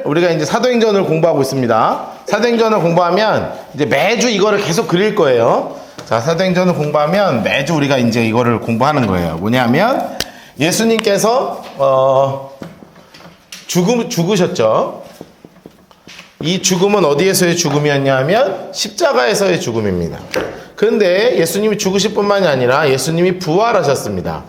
우리가 이제 사도행전을 공부하고 있습니다. 사도행전을 공부하면 이제 매주 이거를 계속 그릴 거예요. 자, 사도행전을 공부하면 매주 우리가 이제 이거를 공부하는 거예요. 뭐냐면 예수님께서 죽으셨죠. 이 죽음은 어디에서의 죽음이었냐면 십자가에서의 죽음입니다. 그런데 예수님이 죽으실 뿐만이 아니라 예수님이 부활하셨습니다.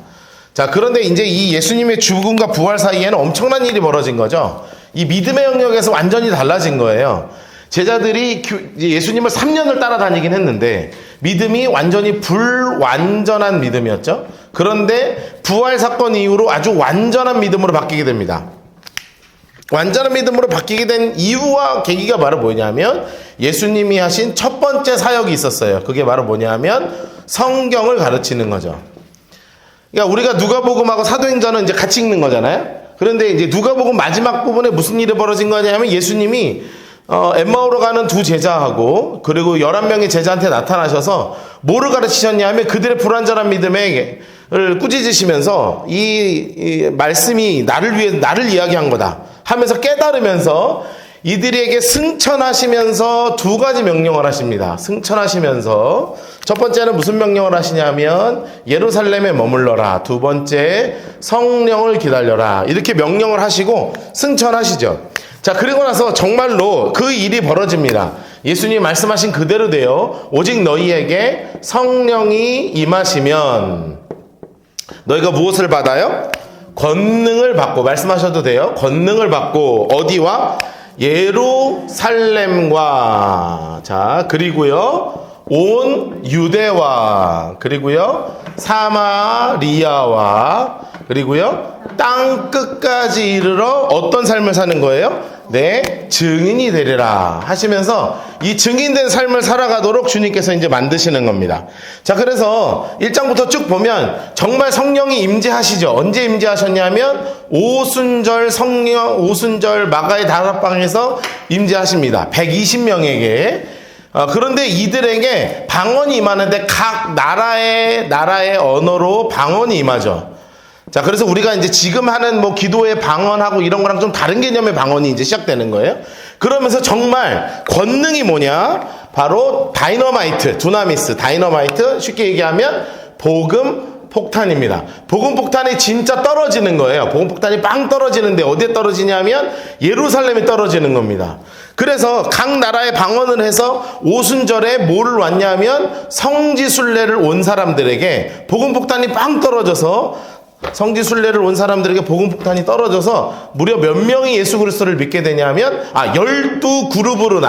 자, 그런데 이제 이 예수님의 죽음과 부활 사이에는 엄청난 일이 벌어진 거죠. 이 믿음의 영역에서 완전히 달라진 거예요. 제자들이 예수님을 3년을 따라다니긴 했는데 믿음이 완전히 불완전한 믿음이었죠. 그런데 부활 사건 이후로 아주 완전한 믿음으로 바뀌게 됩니다. 완전한 믿음으로 바뀌게 된 이유와 계기가 바로 뭐냐면 예수님이 하신 첫 번째 사역이 있었어요. 그게 바로 뭐냐면 성경을 가르치는 거죠. 그러니까 우리가 누가복음하고 사도행전은 이제 같이 읽는 거잖아요. 그런데 이제 누가복음 마지막 부분에 무슨 일이 벌어진 거냐면 예수님이 엠마오로 가는 두 제자하고 그리고 11명의 제자한테 나타나셔서 뭐를 가르치셨냐면 그들의 불완전한 믿음을 꾸짖으시면서 이 말씀이 나를 이야기한 거다 하면서 깨달으면서 이들에게 승천하시면서 두 가지 명령을 하십니다. 승천하시면서 첫 번째는 무슨 명령을 하시냐면 예루살렘에 머물러라. 두 번째 성령을 기다려라. 이렇게 명령을 하시고 승천하시죠. 자, 그리고 나서 정말로 그 일이 벌어집니다. 예수님이 말씀하신 그대로 돼요. 오직 너희에게 성령이 임하시면 너희가 무엇을 받아요? 권능을 받고, 말씀하셔도 돼요. 권능을 받고 어디와? 예루살렘과, 자, 그리고요 온 유대와, 그리고요 사마리아와, 그리고요 땅 끝까지 이르러 어떤 삶을 사는 거예요? 네, 증인이 되리라 하시면서 이 증인된 삶을 살아가도록 주님께서 이제 만드시는 겁니다. 자, 그래서 1장부터 쭉 보면 정말 성령이 임재하시죠. 언제 임재하셨냐면 오순절 마가의 다락방에서 임재하십니다. 120명에게. 그런데 이들에게 방언이 임하는데 각 나라의 언어로 방언이 임하죠. 자, 그래서 우리가 이제 지금 하는 뭐 기도의 방언하고 이런 거랑 좀 다른 개념의 방언이 이제 시작되는 거예요. 그러면서 정말 권능이 뭐냐? 바로 두나미스, 쉽게 얘기하면 복음 폭탄입니다. 복음 폭탄이 진짜 떨어지는 거예요. 복음 폭탄이 빵 떨어지는데 어디에 떨어지냐면 예루살렘에 떨어지는 겁니다. 그래서 각 나라의 방언을 해서 오순절에 뭐를 왔냐면 성지순례를 온 사람들에게 복음 폭탄이 빵 떨어져서 성지순례를 온 사람들에게 복음폭탄이 떨어져서 무려 몇 명이 예수 그리스도를 믿게 되냐면 12그룹으로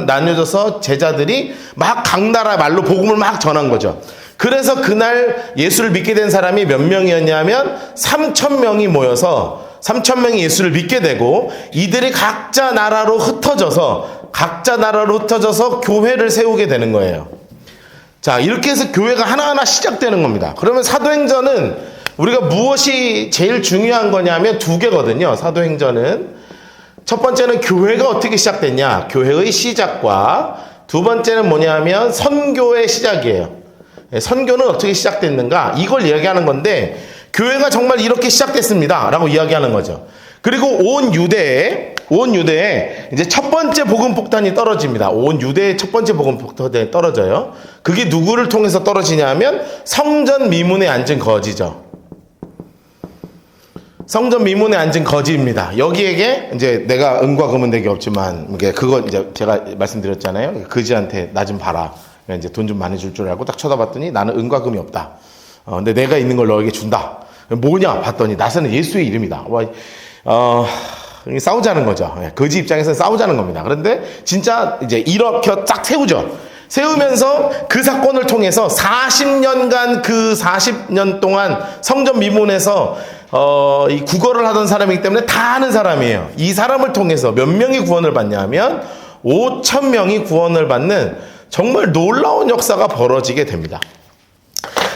나뉘어져서 제자들이 막 각 나라 말로 복음을 막 전한 거죠. 그래서 그날 예수를 믿게 된 사람이 몇 명이었냐면 3,000명이 모여서 3,000명이 예수를 믿게 되고 이들이 각자 나라로 흩어져서 교회를 세우게 되는 거예요. 자, 이렇게 해서 교회가 하나하나 시작되는 겁니다. 그러면 사도행전은 우리가 무엇이 제일 중요한 거냐면 두 개거든요. 사도행전은 첫 번째는 교회가 어떻게 시작됐냐, 교회의 시작과 두 번째는 뭐냐면 선교의 시작이에요. 선교는 어떻게 시작됐는가, 이걸 이야기하는 건데 교회가 정말 이렇게 시작됐습니다 라고 이야기하는 거죠. 그리고 온 유대에 이제 첫 번째 복음 폭탄이 떨어집니다. 온 유대의 첫 번째 복음 폭탄이 떨어져요. 그게 누구를 통해서 떨어지냐면 성전 미문에 앉은 거지죠. 성전 미문에 앉은 거지입니다. 여기에게 이제 내가 은과 금은 내게 없지만 그거 이제 제가 말씀드렸잖아요. 거지한테 나 좀 봐라. 이제 돈 좀 많이 줄 줄 알고 딱 쳐다봤더니 나는 은과 금이 없다. 근데 내가 있는 걸 너에게 준다. 뭐냐 봤더니 나서는 예수의 이름이다. 싸우자는 거죠. 거지 입장에서는 싸우자는 겁니다. 그런데 진짜 이제 이렇게 딱 세우죠. 세우면서 그 사건을 통해서 40년간 그 40년 동안 성전 미문에서 이 국어를 하던 사람이기 때문에 다 아는 사람이에요. 이 사람을 통해서 몇 명이 구원을 받냐면 5,000명이 구원을 받는 정말 놀라운 역사가 벌어지게 됩니다.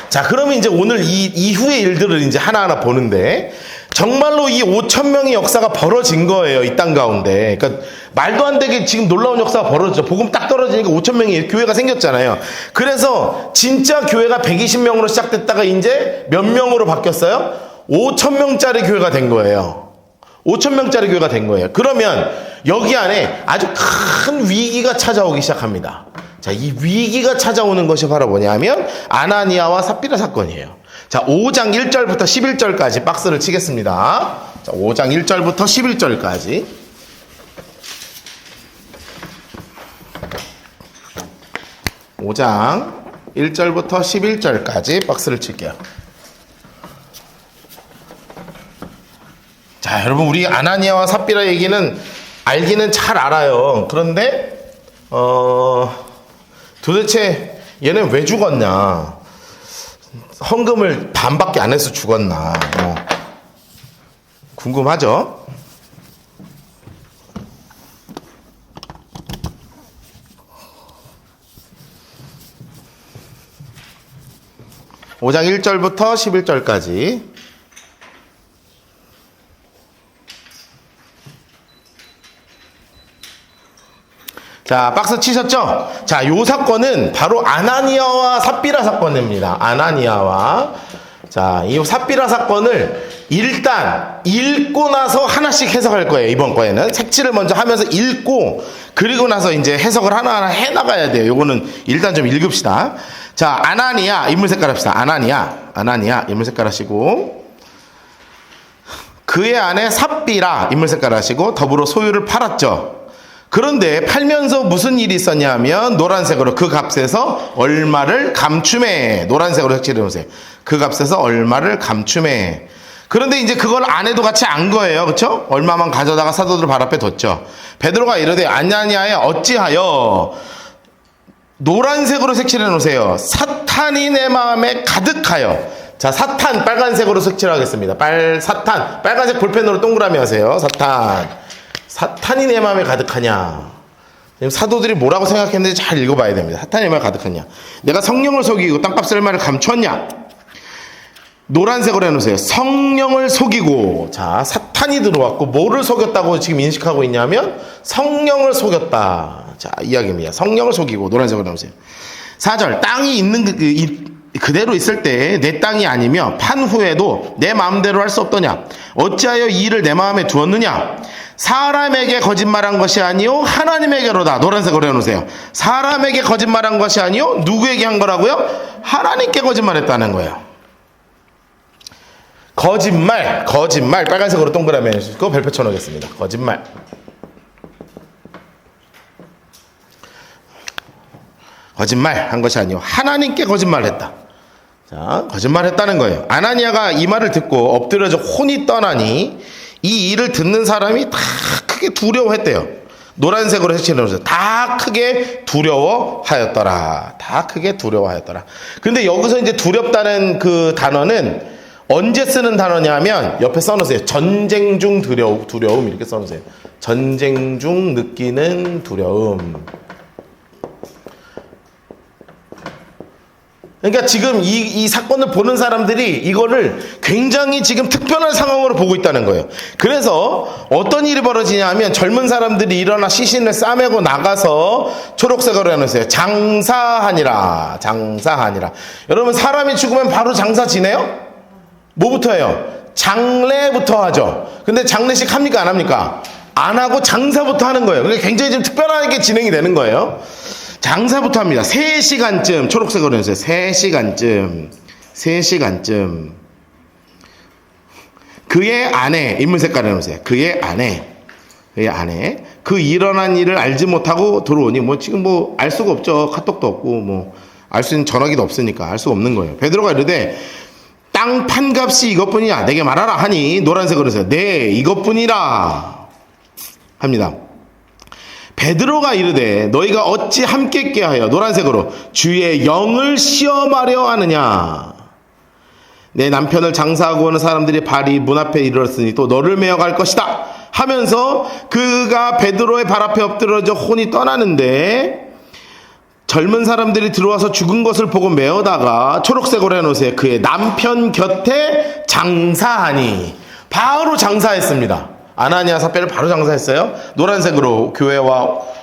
자, 그러면 이제 오늘 이 이후의 일들을 이제 하나하나 보는데 정말로 이 5,000명의 역사가 벌어진 거예요. 이 땅 가운데. 그러니까 말도 안 되게 지금 놀라운 역사가 벌어졌죠. 복음 딱 떨어지니까 5,000명의 교회가 생겼잖아요. 그래서 진짜 교회가 120명으로 시작됐다가 이제 몇 명으로 바뀌었어요? 5,000명짜리 교회가 된 거예요. 5,000명짜리 교회가 된 거예요. 그러면 여기 안에 아주 큰 위기가 찾아오기 시작합니다. 자, 이 위기가 찾아오는 것이 바로 뭐냐면 아나니아와 삽비라 사건이에요. 자, 5장 1절부터 11절까지 박스를 치겠습니다. 자, 5장 1절부터 11절까지. 5장 1절부터 11절까지 박스를 칠게요. 자, 여러분, 우리 아나니아와 삽비라 얘기는 알기는 잘 알아요. 그런데 도대체 얘는 왜 죽었냐? 헌금을 반밖에 안 해서 죽었나? 궁금하죠? (5장 1절부터 11절까지) 자, 박스 치셨죠? 자, 요 사건은 바로 아나니아와 삽비라 사건입니다. 아나니아와. 자, 이 삽비라 사건을 일단 읽고 나서 하나씩 해석할 거예요. 이번 거에는 색칠을 먼저 하면서 읽고 그리고 나서 이제 해석을 하나하나 해 나가야 돼요. 요거는 일단 좀 읽읍시다. 자, 아나니아 인물 색깔 합시다. 아나니아 인물 색깔 하시고, 그의 아내 삽비라 인물 색깔 하시고, 더불어 소유를 팔았죠. 그런데 팔면서 무슨 일이 있었냐 하면 노란색으로 그 값에서 얼마를 감춤해. 노란색으로 색칠해 놓으세요. 그 값에서 얼마를 감춤해. 그런데 이제 그걸 아내도 같이 안 거예요. 그렇죠? 얼마만 가져다가 사도들 발 앞에 뒀죠. 베드로가 이르되 아나니아야 어찌하여 노란색으로 색칠해 놓으세요. 사탄이 내 마음에 가득하여. 자, 사탄 빨간색으로 색칠하겠습니다. 사탄 빨간색 볼펜으로 동그라미 하세요. 사탄이 내 마음에 가득하냐. 사도들이 뭐라고 생각했는지 잘 읽어봐야 됩니다. 사탄이 내 마음에 가득하냐. 내가 성령을 속이고 땅값 얼마를 감추었냐. 노란색으로 해놓으세요. 성령을 속이고. 자, 사탄이 들어왔고 뭐를 속였다고 지금 인식하고 있냐면 성령을 속였다. 자, 이야기입니다. 성령을 속이고 노란색으로 해놓으세요. 4절 땅이 있는 그대로 있을 때 내 땅이 아니며 판 후에도 내 마음대로 할 수 없더냐. 어찌하여 이 일을 내 마음에 두었느냐. 사람에게 거짓말한 것이 아니요 하나님에게로다. 노란색으로 해놓으세요. 사람에게 거짓말한 것이 아니요 누구에게 한 거라고요? 하나님께 거짓말했다는 거예요. 거짓말 빨간색으로 동그라미 해주시고 별표 쳐놓겠습니다. 거짓말 한 것이 아니요 하나님께 거짓말했다. 자, 거짓말했다는 거예요. 아나니아가 이 말을 듣고 엎드려져 혼이 떠나니 이 일을 듣는 사람이 다 크게 두려워했대요. 노란색으로 색칠해놓으세요. 다 크게 두려워하였더라. 근데 여기서 이제 두렵다는 그 단어는 언제 쓰는 단어냐면 옆에 써놓으세요. 전쟁 중 두려움 이렇게 써놓으세요. 전쟁 중 느끼는 두려움. 그러니까 지금 이 사건을 보는 사람들이 이거를 굉장히 지금 특별한 상황으로 보고 있다는 거예요. 그래서 어떤 일이 벌어지냐 하면 젊은 사람들이 일어나 시신을 싸매고 나가서 초록색으로 해놓으세요. 장사하니라. 여러분, 사람이 죽으면 바로 장사 지내요? 뭐부터 해요? 장례부터 하죠. 근데 장례식 합니까 안 합니까? 안 하고 장사부터 하는 거예요. 그게 굉장히 좀 특별하게 진행이 되는 거예요. 장사부터 합니다. 3시간쯤 초록색으로 해주세요. 3시간쯤 그의 아내 인물 색깔 해놓으세요. 그의 아내 그 일어난 일을 알지 못하고 들어오니 지금 알 수가 없죠. 카톡도 없고 알 수 있는 전화기도 없으니까 알 수가 없는 거예요. 베드로가 이르되 땅 판값이 이것뿐이야 내게 말하라 하니 노란색으로 해서 네 이것뿐이라 합니다. 베드로가 이르되 너희가 어찌 함께 꾀하여 노란색으로 주의 영을 시험하려 하느냐. 내 남편을 장사하고 오는 사람들이 발이 문 앞에 이르렀으니 또 너를 메어갈 것이다 하면서 그가 베드로의 발 앞에 엎드러져 혼이 떠나는데 젊은 사람들이 들어와서 죽은 것을 보고 메어다가 초록색으로 해놓으세요. 그의 남편 곁에 장사하니. 바로 장사했습니다. 아나니아 삽비를 바로 장사했어요. 노란색으로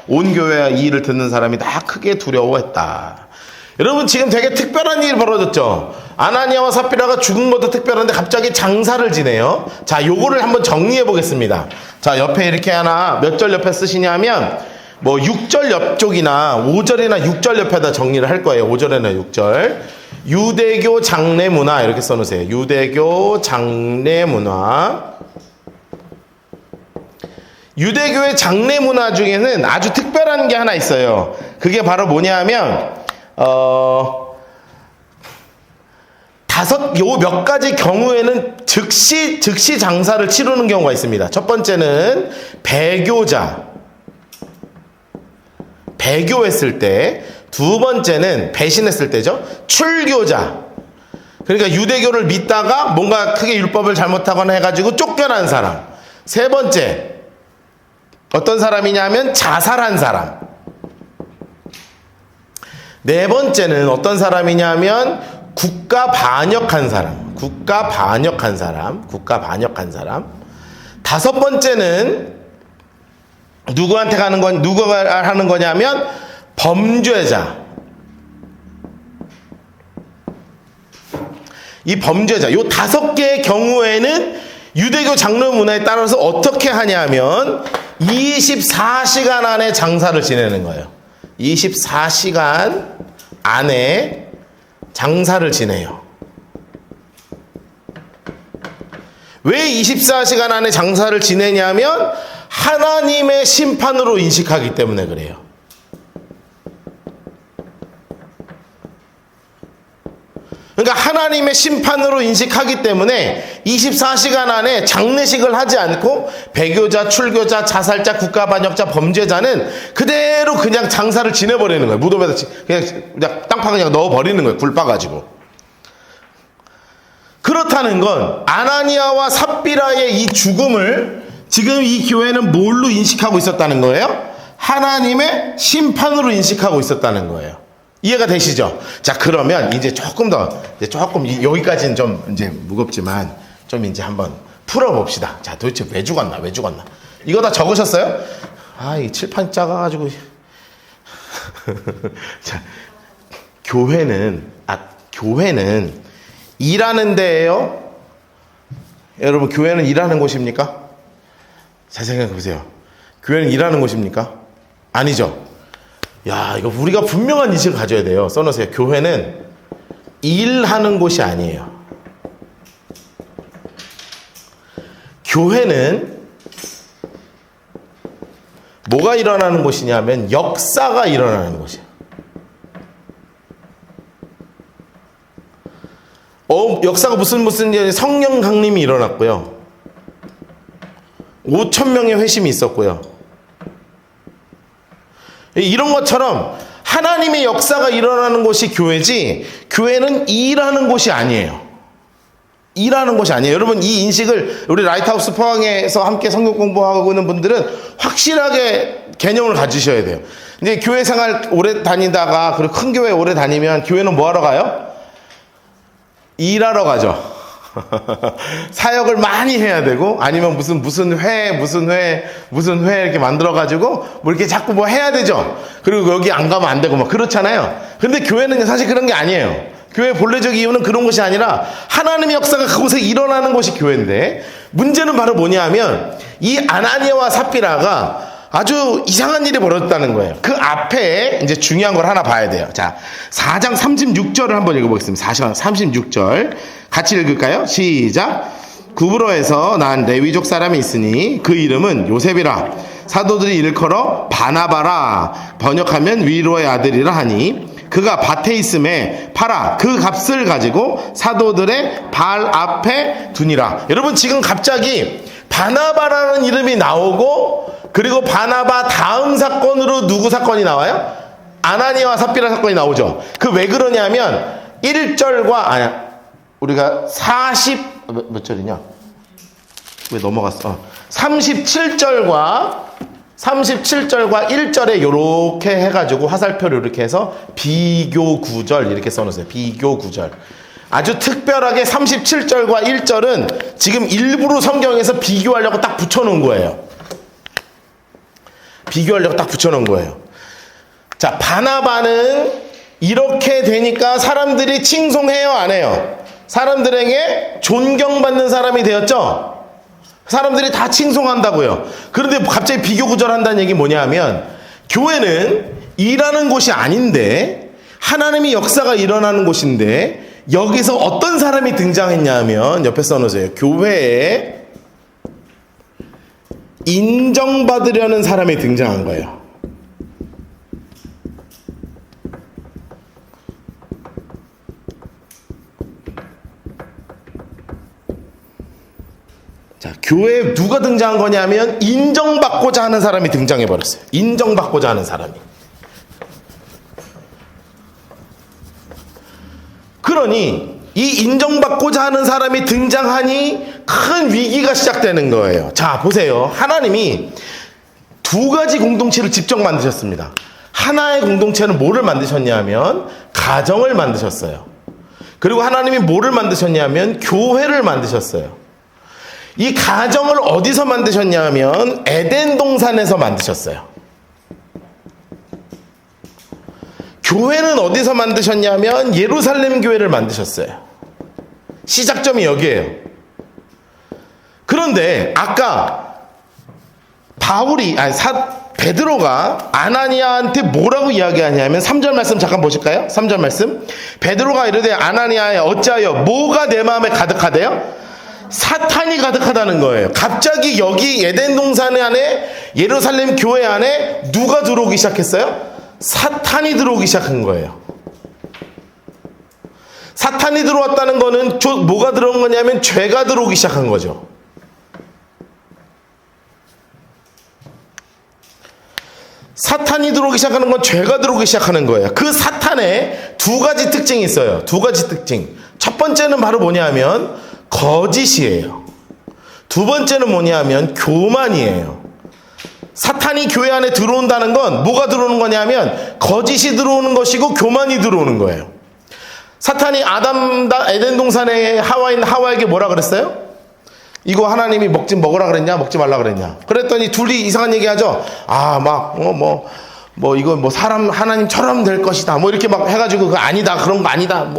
온 교회와 이 일을 듣는 사람이 다 크게 두려워했다. 여러분 지금 되게 특별한 일이 벌어졌죠. 아나니아와 삽비라가 죽은 것도 특별한데 갑자기 장사를 지내요. 자, 요거를 한번 정리해 보겠습니다. 자, 옆에 이렇게 하나 몇 절 옆에 쓰시냐면 뭐 6절 옆쪽이나 5절이나 6절 옆에다 정리를 할 거예요. 5절이나 6절. 유대교 장례 문화 이렇게 써놓으세요. 유대교 장례 문화. 유대교의 장례 문화 중에는 아주 특별한 게 하나 있어요. 그게 바로 뭐냐면 요 몇 가지 경우에는 즉시 장사를 치르는 경우가 있습니다. 첫 번째는 배교했을 때, 두 번째는 배신했을 때죠. 출교자. 그러니까 유대교를 믿다가 뭔가 크게 율법을 잘못하거나 해가지고 쫓겨난 사람. 세 번째, 어떤 사람이냐면 자살한 사람. 네 번째는 어떤 사람이냐면 국가 반역한 사람. 다섯 번째는 누가 하는 거냐면 범죄자. 이 범죄자. 요 5개의 경우에는 유대교 장로 문화에 따라서 어떻게 하냐면 24시간 안에 장사를 지내는 거예요. 24시간 안에 장사를 지내요. 왜 24시간 안에 장사를 지내냐면 하나님의 심판으로 인식하기 때문에 그래요. 그러니까 하나님의 심판으로 인식하기 때문에 24시간 안에 장례식을 하지 않고 배교자, 출교자, 자살자, 국가반역자, 범죄자는 그대로 그냥 장사를 지내버리는 거예요. 무덤에다 그냥 땅파 그냥 넣어버리는 거예요. 굴 빠가지고. 그렇다는 건 아나니아와 삽비라의 이 죽음을 지금 이 교회는 뭘로 인식하고 있었다는 거예요? 하나님의 심판으로 인식하고 있었다는 거예요. 이해가 되시죠? 자, 그러면 이제 조금 여기까지는 좀 이제 무겁지만 좀 이제 한번 풀어봅시다. 자, 도대체 왜 죽었나? 이거 다 적으셨어요? 아, 이 칠판이 작아가지고. 자, 교회는 일하는 데예요? 여러분, 교회는 일하는 곳입니까? 잘 생각해 보세요. 교회는 일하는 곳입니까? 아니죠. 야, 이거 우리가 분명한 인식을 가져야 돼요. 써놓으세요. 교회는 일하는 곳이 아니에요. 교회는 뭐가 일어나는 곳이냐면 역사가 일어나는 곳이에요. 역사가 무슨 성령 강림이 일어났고요. 5,000명의 회심이 있었고요. 이런 것처럼 하나님의 역사가 일어나는 곳이 교회지, 교회는 일하는 곳이 아니에요. 여러분, 이 인식을 우리 라이트하우스 포항에서 함께 성경 공부하고 있는 분들은 확실하게 개념을 가지셔야 돼요. 근데 교회 생활 오래 다니다가, 그리고 큰 교회 오래 다니면 교회는 뭐 하러 가요? 일하러 가죠. 사역을 많이 해야 되고, 아니면 무슨 회 이렇게 만들어가지고, 뭐 이렇게 자꾸 뭐 해야 되죠. 그리고 여기 안 가면 안 되고, 막 그렇잖아요. 근데 교회는 사실 그런 게 아니에요. 교회의 본래적 이유는 그런 것이 아니라, 하나님의 역사가 그곳에 일어나는 것이 교회인데, 문제는 바로 뭐냐면, 이 아나니아와 삽비라가 아주 이상한 일이 벌어졌다는 거예요. 그 앞에 이제 중요한 걸 하나 봐야 돼요. 자, 4장 36절을 한번 읽어보겠습니다. 4장 36절. 같이 읽을까요? 시작. 구브로에서 난 레위족 사람이 있으니 그 이름은 요셉이라. 사도들이 일컬어 바나바라. 번역하면 위로의 아들이라 하니 그가 밭에 있음에 팔아 그 값을 가지고 사도들의 발 앞에 두니라. 여러분, 지금 갑자기 바나바라는 이름이 나오고, 그리고 바나바 다음 사건으로 누구 사건이 나와요? 아나니아와 삽비라 사건이 나오죠. 그 왜 그러냐면 1절과 우리가 몇 절이냐? 왜 넘어갔어? 37절과 1절에 요렇게 해가지고 화살표를 이렇게 해서 비교 구절 이렇게 써놓으세요. 비교 구절. 아주 특별하게 37절과 1절은 지금 일부러 성경에서 비교하려고 딱 붙여놓은 거예요. 자, 바나바는 이렇게 되니까 사람들이 칭송해요, 안 해요? 사람들에게 존경받는 사람이 되었죠? 사람들이 다 칭송한다고요. 그런데 갑자기 비교구절한다는 얘기 뭐냐 하면, 교회는 일하는 곳이 아닌데 하나님의 역사가 일어나는 곳인데 여기서 어떤 사람이 등장했냐 하면, 옆에 써놓으세요. 교회에 인정받으려는 사람이 등장한 거예요. 자, 교회에 누가 등장한 거냐면 인정받고자 하는 사람이 등장해 버렸어요. 인정받고자 하는 사람이. 그러니 이 인정받고자 하는 사람이 등장하니 큰 위기가 시작되는 거예요. 자, 보세요. 하나님이 두 가지 공동체를 직접 만드셨습니다. 하나의 공동체는 뭐를 만드셨냐면 가정을 만드셨어요. 그리고 하나님이 뭐를 만드셨냐면 교회를 만드셨어요. 이 가정을 어디서 만드셨냐면 에덴 동산에서 만드셨어요. 교회는 어디서 만드셨냐면 예루살렘 교회를 만드셨어요. 시작점이 여기에요. 그런데 아까 베드로가 아나니아한테 뭐라고 이야기하냐면 3절 말씀 잠깐 보실까요? 3절 말씀. 베드로가 이르되 아나니아에 어찌하여 뭐가 내 마음에 가득하대요? 사탄이 가득하다는 거예요. 갑자기 여기 에덴 동산 안에 예루살렘 교회 안에 누가 들어오기 시작했어요? 사탄이 들어오기 시작한 거예요. 사탄이 들어왔다는 거는 뭐가 들어온 거냐면 죄가 들어오기 시작한 거죠. 사탄이 들어오기 시작하는 건 죄가 들어오기 시작하는 거예요. 그 사탄에 두 가지 특징이 있어요. 두 가지 특징. 첫 번째는 바로 뭐냐면 거짓이에요. 두 번째는 뭐냐면 교만이에요. 사탄이 교회 안에 들어온다는 건 뭐가 들어오는 거냐면 거짓이 들어오는 것이고 교만이 들어오는 거예요. 사탄이 에덴 동산에 하와에게 뭐라 그랬어요? 이거 하나님이 먹으라 그랬냐? 먹지 말라 그랬냐? 그랬더니 둘이 이상한 얘기 하죠. 이거 사람 하나님처럼 될 것이다. 이렇게 막 해가지고 그거 아니다. 그런 거 아니다.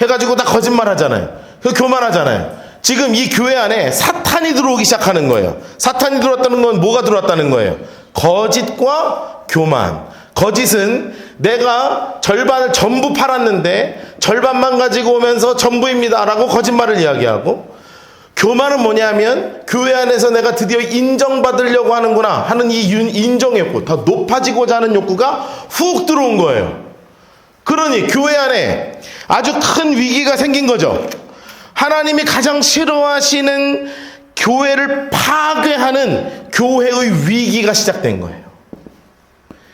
해가지고 다 거짓말 하잖아요. 그 교만하잖아요. 지금 이 교회 안에 사탄이 들어오기 시작하는 거예요. 사탄이 들어왔다는 건 뭐가 들어왔다는 거예요? 거짓과 교만. 거짓은 내가 절반을 전부 팔았는데 절반만 가지고 오면서 전부입니다 라고 거짓말을 이야기하고, 교만은 뭐냐면 교회 안에서 내가 드디어 인정받으려고 하는구나 하는 이 인정 욕구, 더 높아지고자 하는 욕구가 훅 들어온 거예요. 그러니 교회 안에 아주 큰 위기가 생긴 거죠. 하나님이 가장 싫어하시는 교회를 파괴하는 교회의 위기가 시작된 거예요.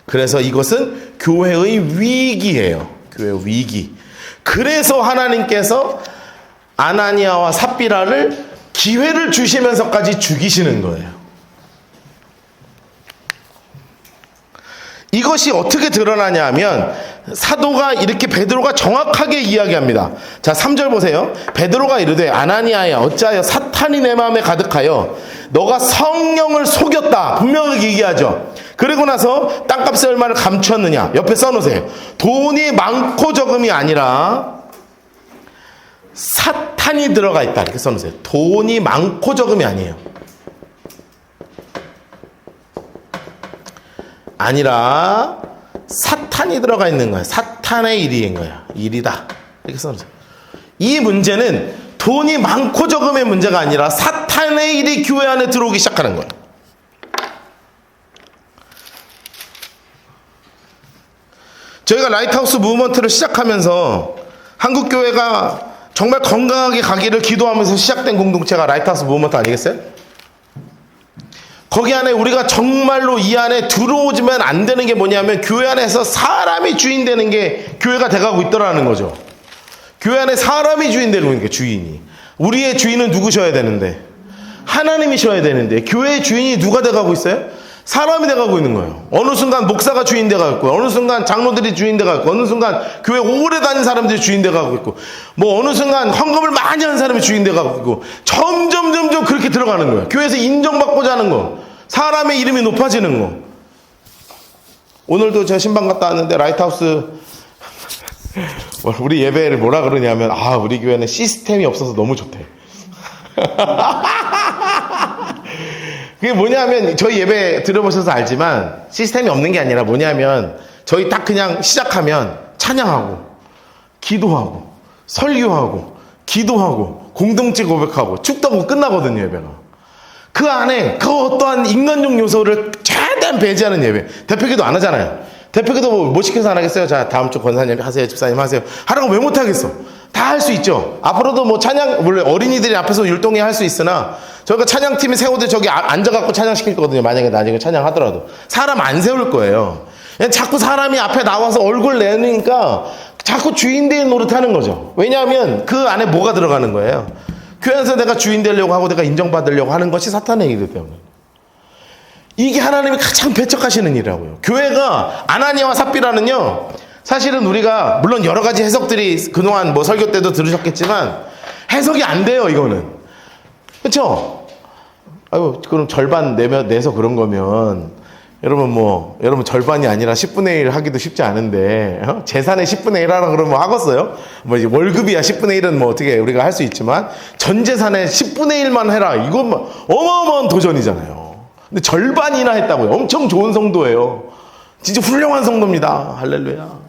그래서 이것은 교회의 위기예요. 교회의 위기. 그래서 하나님께서 아나니아와 삽비라를 기회를 주시면서까지 죽이시는 거예요. 이것이 어떻게 드러나냐 하면 사도가 이렇게 베드로가 정확하게 이야기합니다. 자, 3절 보세요. 베드로가 이르되 아나니아야 어찌하여 사탄이 내 마음에 가득하여 너가 성령을 속였다. 분명하게 얘기하죠. 그리고 나서 땅값의 얼마를 감추었느냐. 옆에 써놓으세요. 돈이 많고 적음이 아니라 사탄이 들어가 있다. 이렇게 써놓으세요. 돈이 많고 적음이 아니에요. 아니라 사탄이 들어가 있는 거야. 사탄의 일인 거야. 일이다. 이렇게 써놓으세요. 이 문제는 돈이 많고 적음의 문제가 아니라 사탄의 일이 교회 안에 들어오기 시작하는 거예요. 저희가 라이트하우스 무브먼트를 시작하면서 한국교회가 정말 건강하게 가기를 기도하면서 시작된 공동체가 라이트하우스 무브먼트 아니겠어요? 거기 안에 우리가 정말로 이 안에 들어오지만 안 되는 게 뭐냐면 교회 안에서 사람이 주인 되는 게 교회가 돼가고 있더라는 거죠. 교회 안에 사람이 주인 되는 게 주인이. 우리의 주인은 누구셔야 되는데? 하나님이셔야 되는데 교회의 주인이 누가 돼가고 있어요? 사람이 돼가고 있는 거예요. 어느 순간 목사가 주인 돼가고 있고, 어느 순간 장로들이 주인 돼가고 있고, 어느 순간 교회 오래 다닌 사람들이 주인 돼가고 있고, 어느 순간 헌금을 많이 하는 사람이 주인 돼가고 있고, 점점 그렇게 들어가는 거예요. 교회에서 인정받고자 하는 거, 사람의 이름이 높아지는 거. 오늘도 제가 신방 갔다 왔는데 라이트하우스 우리 예배를 뭐라 그러냐면, 우리 교회는 시스템이 없어서 너무 좋대. 그게 뭐냐면, 저희 예배 들어보셔서 알지만, 시스템이 없는 게 아니라 뭐냐면, 저희 딱 그냥 시작하면, 찬양하고, 기도하고, 설교하고, 기도하고, 공동체 고백하고, 축도하고 끝나거든요, 예배가. 그 안에 그 어떠한 인간적 요소를 최대한 배제하는 예배. 대표기도 안 하잖아요. 대표기도 뭐 시켜서 안 하겠어요? 자, 다음 주 권사님 하세요, 집사님 하세요. 하라고 왜 못하겠어? 다 할 수 있죠. 앞으로도 뭐 찬양, 물론 어린이들이 앞에서 율동회 할 수 있으나, 저희가 찬양팀이 세우듯 저기 앉아갖고 찬양시킬 거거든요. 만약에 나중에 찬양하더라도. 사람 안 세울 거예요. 그냥 자꾸 사람이 앞에 나와서 얼굴 내니까 자꾸 주인 될 노릇하는 거죠. 왜냐하면 그 안에 뭐가 들어가는 거예요. 교회에서 내가 주인 되려고 하고 내가 인정받으려고 하는 것이 사탄의 일이기 때문에. 이게 하나님이 가장 배척하시는 일이라고요. 교회가 아나니아와 삽비라는요, 사실은 우리가 물론 여러 가지 해석들이 그동안 뭐 설교 때도 들으셨겠지만 해석이 안 돼요, 이거는. 그렇죠? 그럼 절반 내서 그런 거면 여러분 절반이 아니라 10분의 1 하기도 쉽지 않은데, 재산의 10분의 1 하라 그러면 하겠어요? 뭐 이제 월급이야 10분의 1은 뭐 어떻게 우리가 할 수 있지만, 전 재산의 10분의 1만 해라. 이건 뭐 어마어마한 도전이잖아요. 근데 절반이나 했다고요. 엄청 좋은 성도예요. 진짜 훌륭한 성도입니다. 할렐루야.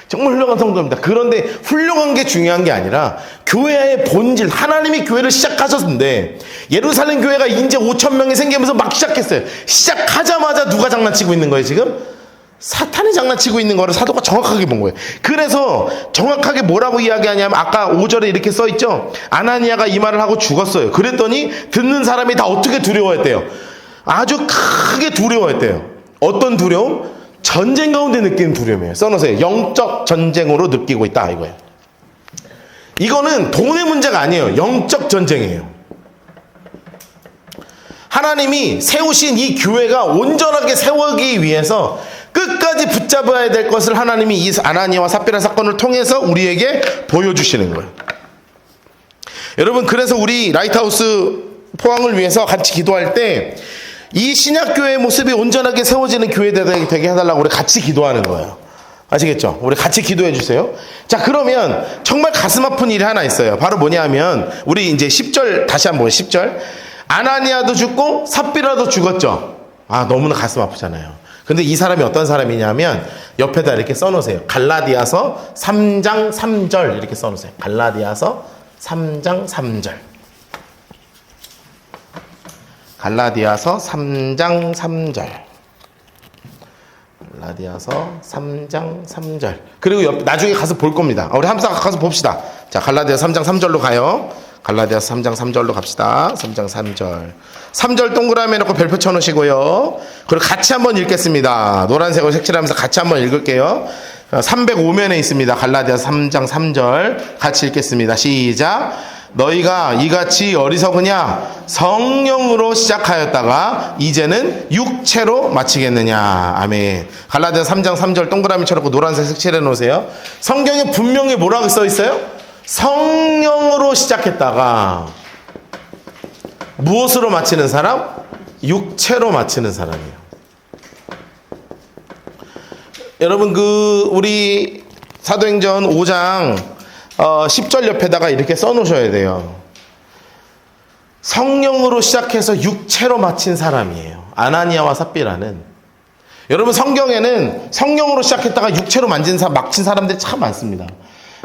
정말 훌륭한 성도입니다. 그런데 훌륭한 게 중요한 게 아니라 교회의 본질, 하나님이 교회를 시작하셨는데, 예루살렘 교회가 이제 5,000명이 생기면서 막 시작했어요. 시작하자마자 누가 장난치고 있는 거예요, 지금? 사탄이 장난치고 있는 거를 사도가 정확하게 본 거예요. 그래서 정확하게 뭐라고 이야기하냐면, 아까 5절에 이렇게 써있죠. 아나니아가 이 말을 하고 죽었어요. 그랬더니 듣는 사람이 다 어떻게 두려워했대요? 아주 크게 두려워했대요. 어떤 두려움? 전쟁 가운데 느끼는 두려움이에요. 써놓으세요. 영적 전쟁으로 느끼고 있다, 이거예요. 이거는 돈의 문제가 아니에요. 영적 전쟁이에요. 하나님이 세우신 이 교회가 온전하게 세우기 위해서 끝까지 붙잡아야 될 것을 하나님이 이 아나니아와 삽비라 사건을 통해서 우리에게 보여주시는 거예요. 여러분, 그래서 우리 라이트하우스 포항을 위해서 같이 기도할 때 이 신약교회의 모습이 온전하게 세워지는 교회 되게 해달라고 우리 같이 기도하는 거예요. 아시겠죠? 우리 같이 기도해 주세요. 자, 그러면 정말 가슴 아픈 일이 하나 있어요. 바로 뭐냐 하면, 우리 이제 10절 다시 한번 10절. 아나니아도 죽고 삽비라도 죽었죠. 너무나 가슴 아프잖아요. 근데 이 사람이 어떤 사람이냐면, 옆에다 이렇게 써놓으세요. 갈라디아서 3장 3절 이렇게 써놓으세요. 갈라디아서 3장 3절. 갈라디아서 3장 3절. 갈라디아서 3장 3절. 그리고 나중에 가서 볼 겁니다. 우리 함께 가서 봅시다. 자, 갈라디아서 3장 3절로 가요. 갈라디아서 3장 3절로 갑시다. 3장 3절. 3절 동그라미 해놓고 별표 쳐놓으시고요. 그리고 같이 한번 읽겠습니다. 노란색으로 색칠하면서 같이 한번 읽을게요. 305면에 있습니다. 갈라디아서 3장 3절. 같이 읽겠습니다. 시작. 너희가 이같이 어리석으냐? 성령으로 시작하였다가 이제는 육체로 마치겠느냐? 아멘. 갈라디아서 3장 3절 동그라미 쳐놓고 노란색 색칠해 놓으세요. 성경에 분명히 뭐라고 써 있어요? 성령으로 시작했다가 무엇으로 마치는 사람? 육체로 마치는 사람이에요. 여러분, 우리 사도행전 5장 10절 옆에다가 이렇게 써놓으셔야 돼요. 성령으로 시작해서 육체로 마친 사람이에요. 아나니아와 삽비라는. 여러분, 성경에는 성령으로 시작했다가 육체로 마친 사람들이 참 많습니다.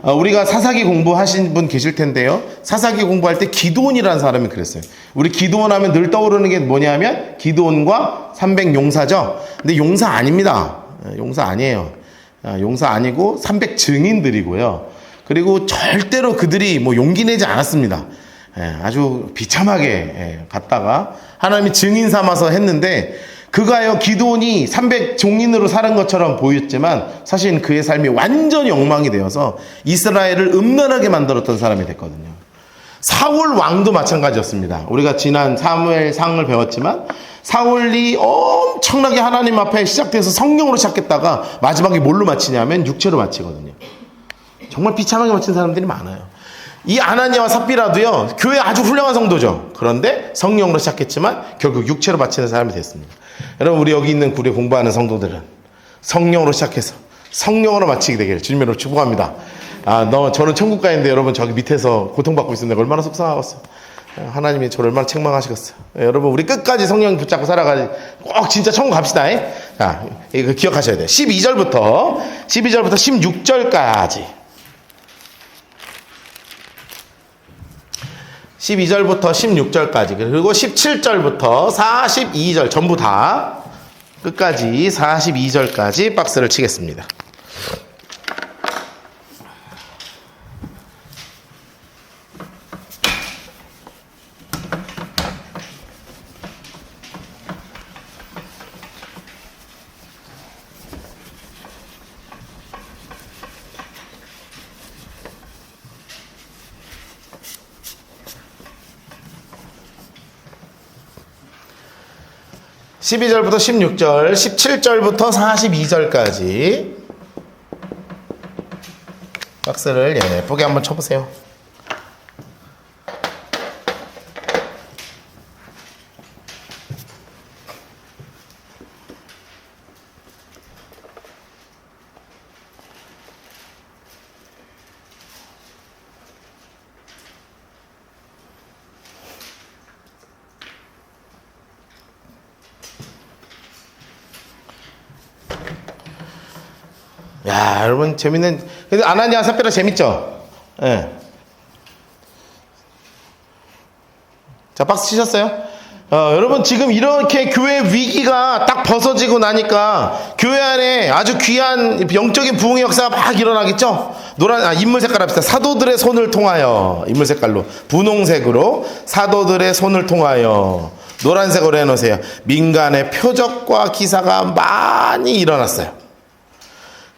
우리가 사사기 공부하신 분 계실 텐데요. 사사기 공부할 때 기드온이라는 사람이 그랬어요. 우리 기드온 하면 늘 떠오르는 게 뭐냐면 기드온과 300용사죠. 근데 용사 아닙니다. 용사 아니에요. 용사 아니고 300 증인들이고요. 그리고 절대로 그들이 뭐 용기 내지 않았습니다. 아주 비참하게 갔다가 하나님이 증인 삼아서 했는데, 그가요, 기드온이 300 종인으로 사는 것처럼 보였지만 사실 그의 삶이 완전히 엉망이 되어서 이스라엘을 음란하게 만들었던 사람이 됐거든요. 사울 왕도 마찬가지였습니다. 우리가 지난 사무엘상을 배웠지만 사울이 엄청나게 하나님 앞에 시작돼서 성령으로 시작했다가 마지막에 뭘로 마치냐면 육체로 마치거든요. 정말 비참하게 마친 사람들이 많아요. 이 아나니아와 삽비라도요, 교회 아주 훌륭한 성도죠. 그런데 성령으로 시작했지만 결국 육체로 마치는 사람이 됐습니다. 여러분, 우리 여기 있는 우리 공부하는 성도들은 성령으로 시작해서 성령으로 마치게 되기를 주님 이름으로 축복합니다. 저는 천국 가는데 여러분 저기 밑에서 고통받고 있었는데 얼마나 속상하겠어. 하나님이 저를 얼마나 책망하시겠어요. 여러분 우리 끝까지 성령 붙잡고 살아가지고 꼭 진짜 천국 갑시다. 자, 이거 기억하셔야 돼요. 12절부터 16절까지 12절부터 16절까지 그리고 17절부터 42절 전부 다 끝까지 42절까지 박스를 치겠습니다. (12) 절부터 16절, 17절부터 42절까지 박스를 예쁘게 한번 쳐보세요. 야, 여러분 재밌는. 근데 아나니아 삽비라 재밌죠? 예. 네. 자, 박스 치셨어요? 여러분 지금 이렇게 교회 위기가 딱 벗어지고 나니까 교회 안에 아주 귀한 영적인 부흥의 역사가 막 일어나겠죠? 인물 색깔 합시다. 사도들의 손을 통하여, 인물 색깔로 분홍색으로 사도들의 손을 통하여 노란색으로 해놓으세요. 민간의 표적과 기사가 많이 일어났어요.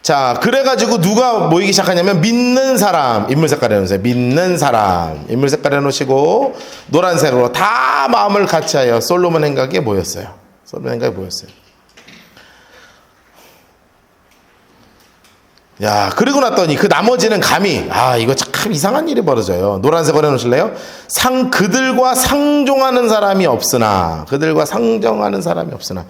자, 그래가지고 누가 모이기 시작하냐면 믿는 사람, 인물 색깔 해놓으세요. 믿는 사람, 인물 색깔 해놓으시고 노란색으로 다 마음을 같이하여 솔로몬 행각에 모였어요. 솔로몬 행각에 모였어요. 야, 그리고 났더니 그 나머지는 감히 이거 참 이상한 일이 벌어져요. 노란색으로 해놓으실래요? 그들과 상종하는 사람이 없으나, 그들과 상종하는 사람이 없으나.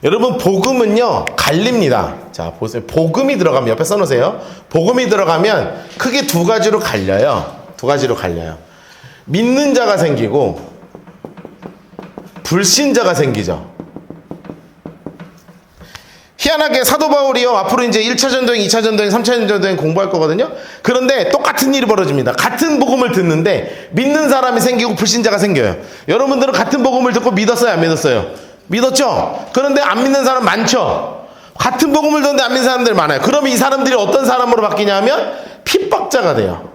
여러분 복음은요 갈립니다. 자 보세요. 복음이 들어가면 옆에 써놓으세요. 복음이 들어가면 크게 두 가지로 갈려요. 두 가지로 갈려요. 믿는 자가 생기고 불신자가 생기죠. 희한하게 사도 바울이요 앞으로 이제 1차 전도행, 2차 전도행, 3차 전도행 공부할 거거든요. 그런데 똑같은 일이 벌어집니다. 같은 복음을 듣는데 믿는 사람이 생기고 불신자가 생겨요. 여러분들은 같은 복음을 듣고 믿었어요, 안 믿었어요? 믿었죠? 그런데 안 믿는 사람 많죠? 같은 복음을 듣는데 안 믿는 사람들 많아요. 그러면 이 사람들이 어떤 사람으로 바뀌냐면 핍박자가 돼요.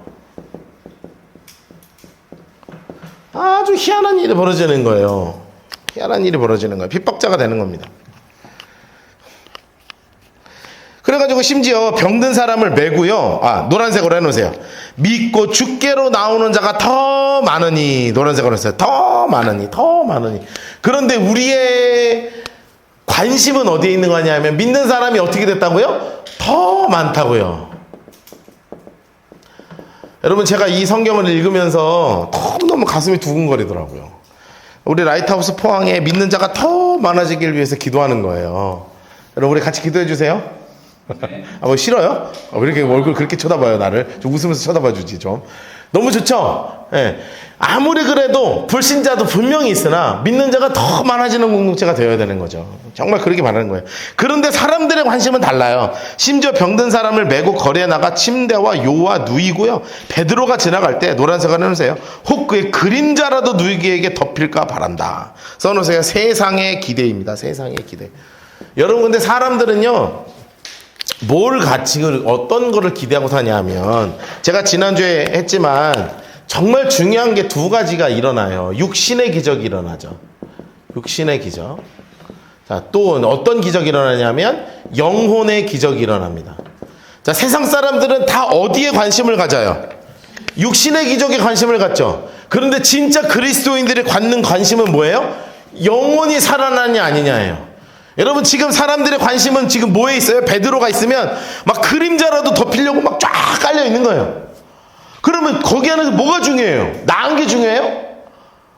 아주 희한한 일이 벌어지는 거예요. 희한한 일이 벌어지는 거예요. 핍박자가 되는 겁니다. 그래가지고 심지어 병든 사람을 메고요. 노란색으로 해놓으세요. 믿고 죽게로 나오는 자가 더 많으니, 노란색으로 했어요. 더 많으니. 그런데 우리의 관심은 어디에 있는 거냐면 믿는 사람이 어떻게 됐다고요? 더 많다고요. 여러분 제가 이 성경을 읽으면서 너무너무 가슴이 두근거리더라고요. 우리 라이트하우스 포항에 믿는 자가 더 많아지길 위해서 기도하는 거예요. 여러분 우리 같이 기도해 주세요. 뭐 싫어요? 왜 이렇게 얼굴 그렇게 쳐다봐요? 나를 좀 웃으면서 쳐다봐 주지 좀. 너무 좋죠? 예. 아무리 그래도 불신자도 분명히 있으나 믿는 자가 더 많아지는 공동체가 되어야 되는 거죠. 정말 그렇게 말하는 거예요. 그런데 사람들의 관심은 달라요. 심지어 병든 사람을 메고 거리에 나가 침대와 요와 누이고요. 베드로가 지나갈 때 노란색을 해놓으세요. 혹 그의 그림자라도 누이기에게 덮일까 바란다. 써놓으세요. 세상의 기대입니다. 세상의 기대. 여러분 근데 사람들은요 어떤 거를 기대하고 사냐면, 제가 지난주에 했지만 정말 중요한 게 두 가지가 일어나요. 육신의 기적이 일어나죠. 육신의 기적. 자, 또 어떤 기적이 일어나냐면 영혼의 기적이 일어납니다. 자, 세상 사람들은 다 어디에 관심을 가져요? 육신의 기적에 관심을 갖죠. 그런데 진짜 그리스도인들이 갖는 관심은 뭐예요? 영혼이 살아나냐 아니냐예요. 여러분 지금 사람들의 관심은 지금 뭐에 있어요? 베드로가 있으면 막 그림자라도 덮이려고 막 쫙 깔려 있는 거예요. 그러면 거기 안에서 뭐가 중요해요? 나은 게 중요해요?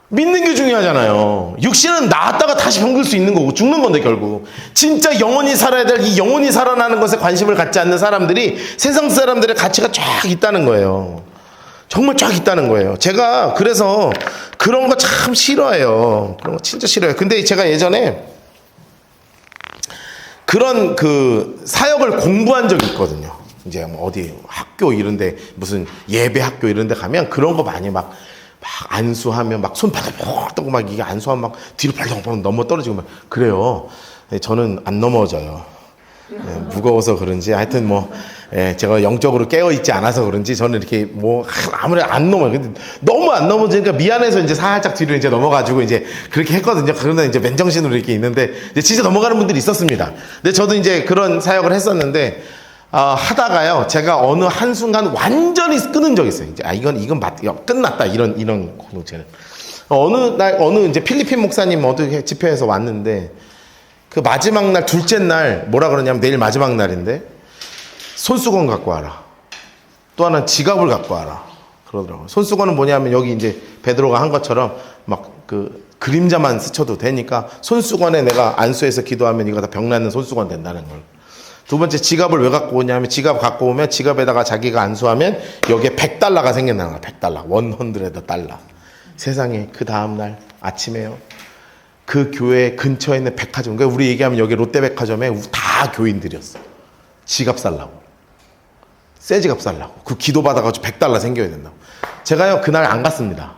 믿는 게 중요하잖아요. 육신은 나았다가 다시 병들 수 있는 거고 죽는 건데 결국. 진짜 영원히 살아야 될 이 영원히 살아나는 것에 관심을 갖지 않는 사람들이 세상 사람들의 가치가 쫙 있다는 거예요. 정말 쫙 있다는 거예요. 제가 그래서 그런 거 참 싫어해요. 그런 거 진짜 싫어해요. 근데 제가 예전에 그런 그 사역을 공부한 적이 있거든요. 이제 뭐 어디 학교 이런데 무슨 예배 학교 이런데 가면 그런 거 많이 막 안수하면 막 손 바닥 떠고 막 이게 안수하면 막 뒤로 발덩발덩 넘어 떨어지고 막 그래요. 저는 안 넘어져요. 무거워서 그런지 하여튼 뭐 제가 영적으로 깨어 있지 않아서 그런지 저는 이렇게 뭐 아무래도 안 넘어요. 근데 너무 안 넘어지니까 미안해서 이제 살짝 뒤로 이제 넘어가지고 이제 그렇게 했거든요. 그러다 이제 맨정신으로 이렇게 있는데 이제 진짜 넘어가는 분들이 있었습니다. 근데 저도 이제 그런 사역을 했었는데 하다가요, 제가 어느 한순간 완전히 끊은 적이 있어요. 이제, 이건 끝났다. 이런 공동체는. 어느 이제 필리핀 목사님 어떻게 집회에서 왔는데, 그 마지막 날, 둘째 날, 뭐라 그러냐면 내일 마지막 날인데, 손수건 갖고 와라. 또 하나는 지갑을 갖고 와라. 그러더라고요. 손수건은 뭐냐면 여기 이제 베드로가 한 것처럼 막 그림자만 스쳐도 되니까 손수건에 내가 안수해서 기도하면 이거 다 병나는 손수건 된다는 걸. 두 번째, 지갑을 왜 갖고 오냐면 지갑 갖고 오면 지갑에다가 자기가 안수하면 여기에 $100가 생긴다는 거야. $100. $100. 세상에 그 다음날 아침에요. 그 교회 근처에 있는 백화점, 그러니까 우리 얘기하면 여기 롯데백화점에 다 교인들이었어. 지갑 살라고. 새 지갑 살라고. 그 기도 받아가지고 $100 생겨야 된다고. 제가요, 그날 안 갔습니다.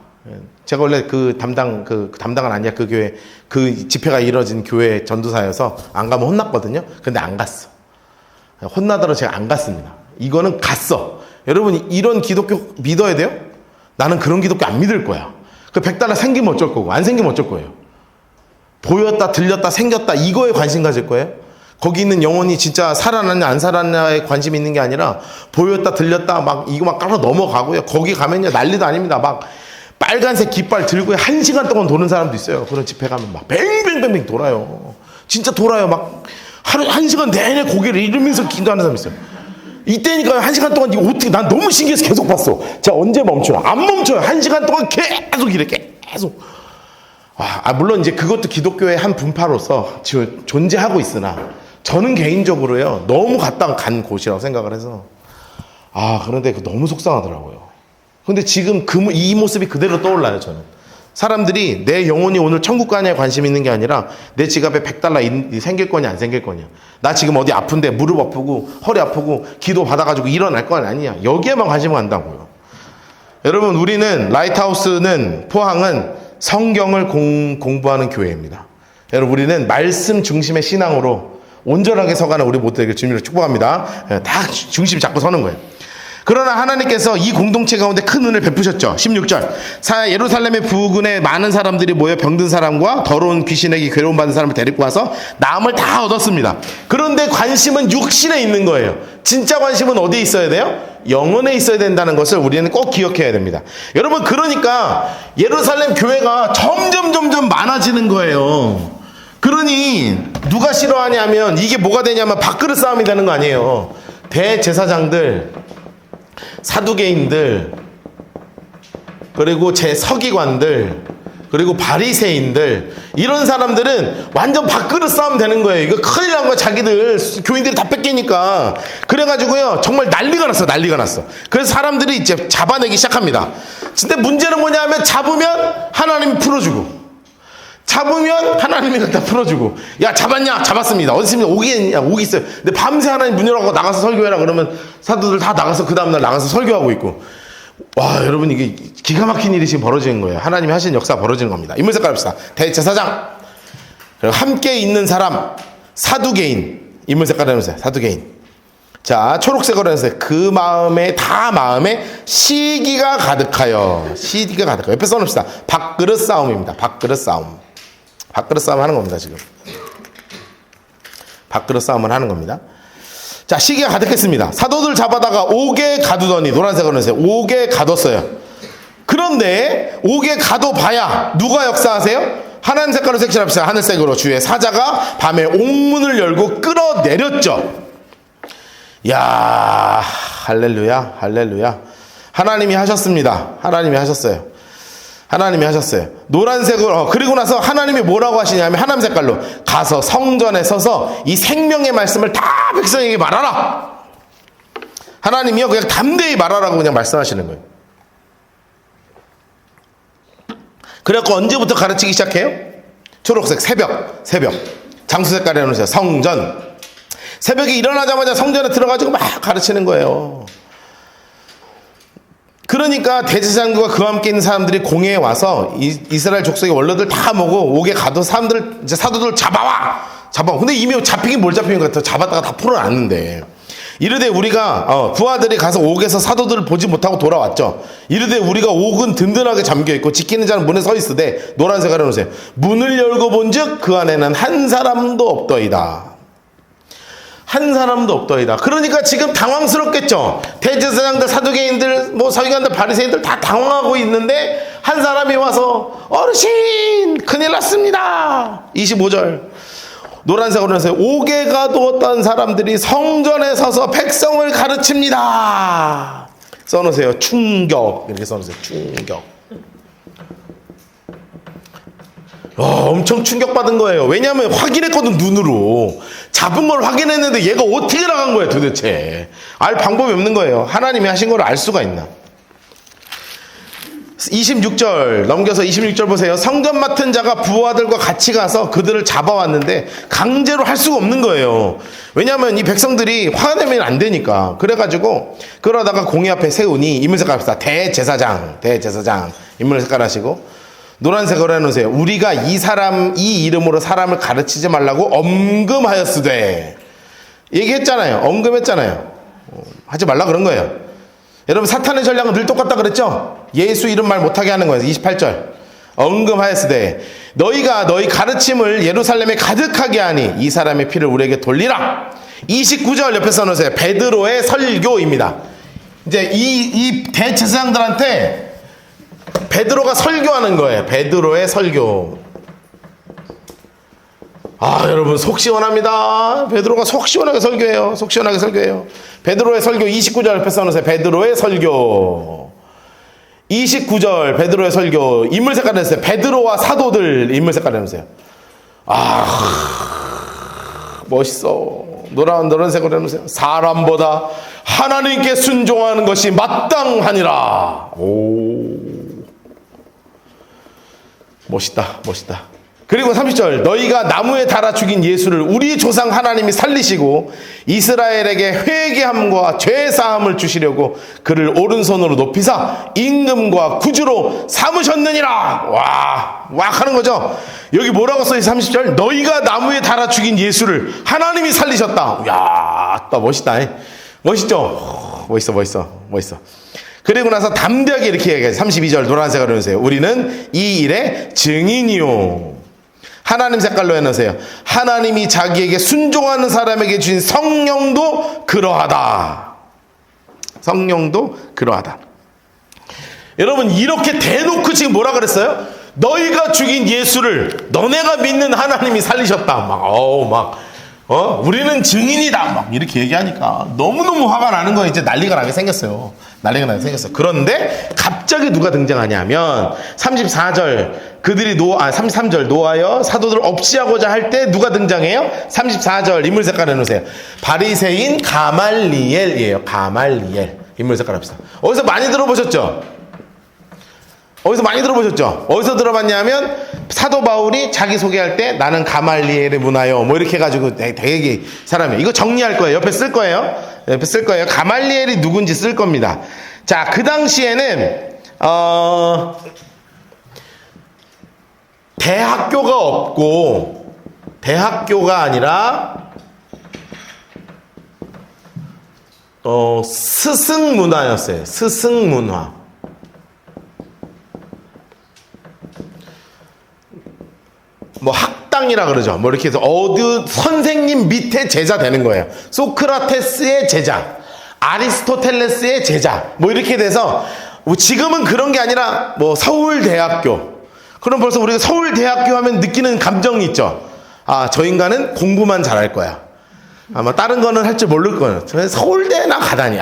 제가 원래 그 담당은 아니야. 그 교회, 그 집회가 이뤄진 교회 전도사여서 안 가면 혼났거든요. 근데 안 갔어. 혼나더라도 제가 안 갔습니다. 이거는 갔어. 여러분, 이런 기독교 믿어야 돼요? 나는 그런 기독교 안 믿을 거야. 그 $100 생기면 어쩔 거고, 안 생기면 어쩔 거예요? 보였다, 들렸다, 생겼다, 이거에 관심 가질 거예요? 거기 있는 영혼이 진짜 살아났냐, 안 살아났냐에 관심 있는 게 아니라, 보였다, 들렸다, 막, 이거 막 깔아 넘어가고요. 거기 가면요, 난리도 아닙니다. 막, 빨간색 깃발 들고 1시간 동안 도는 사람도 있어요. 그런 집회 가면 막, 뱅뱅뱅뱅 돌아요. 진짜 돌아요. 막, 하루 1시간 내내 고개를 이러면서 기도하는 사람 있어요. 이때니까 1시간 동안 이거 어떻게, 난 너무 신기해서 계속 봤어. 제가 언제 멈춰요? 안 멈춰요. 1시간 동안 계속 이래, 계속. 물론 이제 그것도 기독교의 한 분파로서 지금 존재하고 있으나, 저는 개인적으로요, 너무 갔다 간 곳이라고 생각을 해서, 그런데 너무 속상하더라고요. 근데 지금 이 모습이 그대로 떠올라요, 저는. 사람들이 내 영혼이 오늘 천국 가냐에 관심 있는 게 아니라 내 지갑에 $100 생길 거냐 안 생길 거냐, 나 지금 어디 아픈데 무릎 아프고 허리 아프고 기도 받아가지고 일어날 건 아니냐, 여기에만 관심을 간다고요. 여러분, 우리는 라이트하우스는 포항은 성경을 공부하는 교회입니다. 여러분, 우리는 말씀 중심의 신앙으로 온전하게 서가는 우리 모두에게 주님을 축복합니다. 다 중심 잡고 서는 거예요. 그러나 하나님께서 이 공동체 가운데 큰 은혜를 베푸셨죠. 16절. 예루살렘의 부근에 많은 사람들이 모여 병든 사람과 더러운 귀신에게 괴로움 받은 사람을 데리고 와서 나음을 다 얻었습니다. 그런데 관심은 육신에 있는 거예요. 진짜 관심은 어디에 있어야 돼요? 영혼에 있어야 된다는 것을 우리는 꼭 기억해야 됩니다. 여러분, 그러니까 예루살렘 교회가 점점 많아지는 거예요. 그러니 누가 싫어하냐면 이게 뭐가 되냐면 밥그릇 싸움이 되는 거 아니에요. 대제사장들, 사두개인들, 그리고 서기관들, 그리고 바리새인들, 이런 사람들은 완전 밥그릇 싸움 되는 거예요. 이거 큰일 난 거야. 자기들 교인들이 다 뺏기니까. 그래가지고요, 정말 난리가 났어. 그래서 사람들이 이제 잡아내기 시작합니다. 근데 문제는 뭐냐면, 잡으면 하나님이 풀어주고, 잡으면 하나님이 갖다 풀어주고. 야, 잡았냐? 잡았습니다. 어디 있습니까? 오기 있냐? 오기 있어요. 근데 밤새 하나님 문 열어갖고 나가서 설교해라 그러면 사도들 다 나가서 그 다음날 나가서 설교하고 있고. 와, 여러분, 이게 기가 막힌 일이 지금 벌어지는 거예요. 하나님이 하신 역사가 벌어지는 겁니다. 인물 색깔 합시다. 대제사장, 그리고 함께 있는 사람, 사두개인. 인물 색깔 해보세요. 사두개인. 자, 초록색으로 해서 그 마음에 시기가 가득하여. 옆에 써놓읍시다. 밥그릇 싸움입니다. 밥그릇 싸움 하는 겁니다, 지금. 밥그릇 싸움을 하는 겁니다. 자, 시기가 가득했습니다. 사도들 잡아다가 옥에 가두더니, 노란색으로 해서 옥에 가뒀어요. 그런데 옥에 가둬봐야 누가 역사하세요? 하나님 색깔로 색칠합시다. 하늘색으로. 주의 사자가 밤에 옥문을 열고 끌어내렸죠. 할렐루야. 하나님이 하셨습니다. 하나님이 하셨어요. 하나님이 하셨어요. 노란색으로 그리고 나서 하나님이 뭐라고 하시냐면 하나님 색깔로 가서 성전에 서서 이 생명의 말씀을 다 백성에게 말하라. 하나님이요 그냥 담대히 말하라고 그냥 말씀하시는 거예요. 그래갖고 언제부터 가르치기 시작해요? 초록색 새벽 장수 색깔에 놓으세요. 성전. 새벽에 일어나자마자 성전에 들어가지고 막 가르치는 거예요. 그러니까 대제사장들과 그와 함께 있는 사람들이 공회에 와서 이스라엘 족속의 원로들 다 모고 옥에 가도 사람들 이제 사도들 잡아와. 근데 이미 잡히긴 뭘 잡히는 것 같아. 잡았다가 다 풀어놨는데. 이르되 우리가 부하들이 가서 옥에서 사도들을 보지 못하고 돌아왔죠. 이르되 우리가 옥은 든든하게 잠겨있고 지키는 자는 문에 서 있으되 노란색 가려 놓으세요. 문을 열고 본즉 그 안에는 한 사람도 없더이다. 한 사람도 없더이다. 그러니까 지금 당황스럽겠죠. 대제사장들, 사두개인들, 서기관들, 바리새인들 다 당황하고 있는데 한 사람이 와서 어르신 큰일 났습니다. 25절 노란색으로 해서 옥에 가두었던 사람들이 성전에 서서 백성을 가르칩니다. 써놓으세요. 충격. 이렇게 써놓으세요. 충격. 엄청 충격받은 거예요. 왜냐하면 확인했거든, 눈으로. 잡은 걸 확인했는데 얘가 어떻게 나간 거야, 도대체. 알 방법이 없는 거예요. 하나님이 하신 걸 알 수가 있나. 26절 넘겨서 26절 보세요. 성전 맡은 자가 부하들과 같이 가서 그들을 잡아왔는데 강제로 할 수가 없는 거예요. 왜냐하면 이 백성들이 화내면 안 되니까. 그래가지고 그러다가 공회 앞에 세우니 인물색깔 합시다. 대제사장 인물색깔 하시고 노란색으로 해놓으세요. 우리가 이 이름으로 사람을 가르치지 말라고 엄금하였으되. 얘기했잖아요. 엄금했잖아요. 하지 말라 그런 거예요. 여러분 사탄의 전략은 늘 똑같다 그랬죠? 예수 이름 말 못하게 하는 거예요. 28절 엄금하였으되 너희가 너희 가르침을 예루살렘에 가득하게 하니 이 사람의 피를 우리에게 돌리라. 29절 옆에 써놓으세요. 베드로의 설교입니다. 이제 이 대제사장들한테 베드로가 설교하는 거예요. 베드로의 설교. 여러분 속 시원합니다. 베드로가 속 시원하게 설교해요. 베드로의 설교 29절 옆에 써놓으세요. 베드로의 설교. 29절 베드로의 설교. 인물 색깔 해주세요. 베드로와 사도들 인물 색깔 해주세요. 멋있어. 노란색으로 해놓으세요. 사람보다 하나님께 순종하는 것이 마땅하니라. 멋있다. 그리고 30절 너희가 나무에 달아 죽인 예수를 우리 조상 하나님이 살리시고 이스라엘에게 회개함과 죄사함을 주시려고 그를 오른손으로 높이사 임금과 구주로 삼으셨느니라. 와 하는 거죠. 여기 뭐라고 써있어? 30절 너희가 나무에 달아 죽인 예수를 하나님이 살리셨다. 또 멋있다. 멋있죠? 멋있어. 그리고 나서 담대하게 이렇게 얘기해요. 32절 노란색으로 해주세요. 우리는 이 일의 증인이요. 하나님 색깔로 해놓으세요. 하나님이 자기에게 순종하는 사람에게 주신 성령도 그러하다. 여러분 이렇게 대놓고 지금 뭐라 그랬어요? 너희가 죽인 예수를 너네가 믿는 하나님이 살리셨다. 우리는 증인이다. 막 이렇게 얘기하니까 너무너무 화가 나는 거예요. 이제 난리가 나게 생겼어요. 그런데 갑자기 누가 등장하냐면 34절 33절 노하여 사도들을 없이하고자 할 때 누가 등장해요? 34절 인물 색깔 해놓으세요. 바리새인 가말리엘이에요. 인물 색깔 합시다. 어디서 많이 들어보셨죠? 어디서 들어봤냐면 사도 바울이 자기 소개할 때 나는 가말리엘의 문화요 이렇게 해가지고 되게 사람이에요. 이거 정리할 거예요. 옆에 쓸 거예요. 가말리엘이 누군지 쓸 겁니다. 자, 그 당시에는 대학교가 없고 대학교가 아니라 스승 문화였어요. 스승 문화. 학당이라 그러죠. 이렇게 해서 선생님 밑에 제자 되는 거예요. 소크라테스의 제자, 아리스토텔레스의 제자, 이렇게 돼서 지금은 그런 게 아니라 서울대학교. 그럼 벌써 우리가 서울대학교 하면 느끼는 감정이 있죠. 저 인간은 공부만 잘할 거야. 아마 다른 거는 할 줄 모를 거예요. 서울대나 가다니.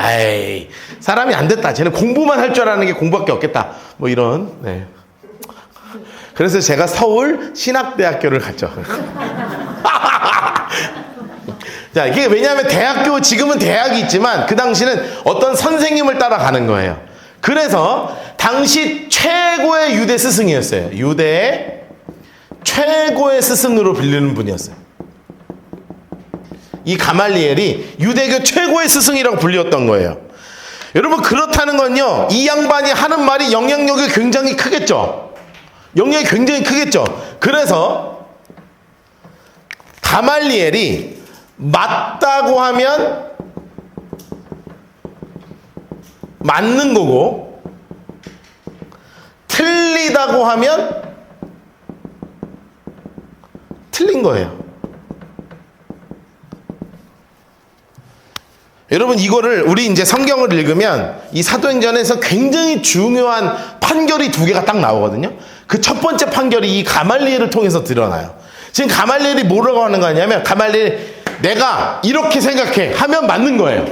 사람이 안 됐다. 쟤는 공부만 할 줄 아는 게 공부밖에 없겠다. 이런. 네. 그래서 제가 서울 신학대학교를 갔죠. 자, 이게 왜냐하면 대학교, 지금은 대학이 있지만 그 당시는 어떤 선생님을 따라가는 거예요. 그래서 당시 최고의 유대 스승이었어요. 유대의 최고의 스승으로 불리는 분이었어요. 이 가말리엘이 유대교 최고의 스승이라고 불렸던 거예요. 여러분, 그렇다는 건요, 이 양반이 하는 말이 영향력이 굉장히 크겠죠. 영향이 굉장히 크겠죠. 그래서 가말리엘이 맞다고 하면 맞는 거고, 틀리다고 하면 틀린 거예요. 여러분, 이거를 우리 이제 성경을 읽으면 이 사도행전에서 굉장히 중요한 판결이 두 개가 딱 나오거든요. 그 첫 번째 판결이 이 가말리엘을 통해서 드러나요. 지금 가말리엘이 뭐라고 하는 거냐면, 가말리엘, 내가 이렇게 생각해 하면 맞는 거예요.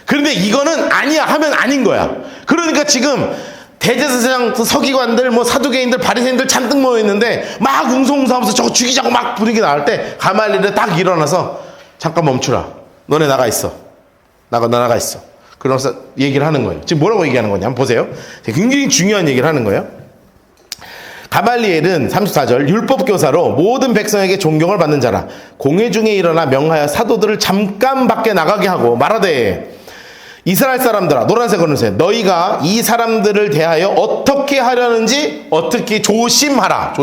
그런데 이거는 아니야 하면 아닌 거야. 그러니까 지금 대제사장, 서기관들, 뭐 사두개인들, 바리새인들 잔뜩 모여 있는데 막 웅성웅성하면서 저거 죽이자고 막 분위기 나올 때 가말리엘이 딱 일어나서, 잠깐 멈추라. 너네 나가 있어. 나가 있어. 그러면서 얘기를 하는 거예요. 지금 뭐라고 얘기하는 거냐? 한번 보세요. 굉장히 중요한 얘기를 하는 거예요. 가말리엘은 34절, 율법교사로 모든 백성에게 존경을 받는 자라. 공회 중에 일어나 명하여 사도들을 잠깐 밖에 나가게 하고 말하되, 이스라엘 사람들아, 노란색으로 해주세요. 너희가 이 사람들을 대하여 어떻게 하려는지 어떻게 조심하라.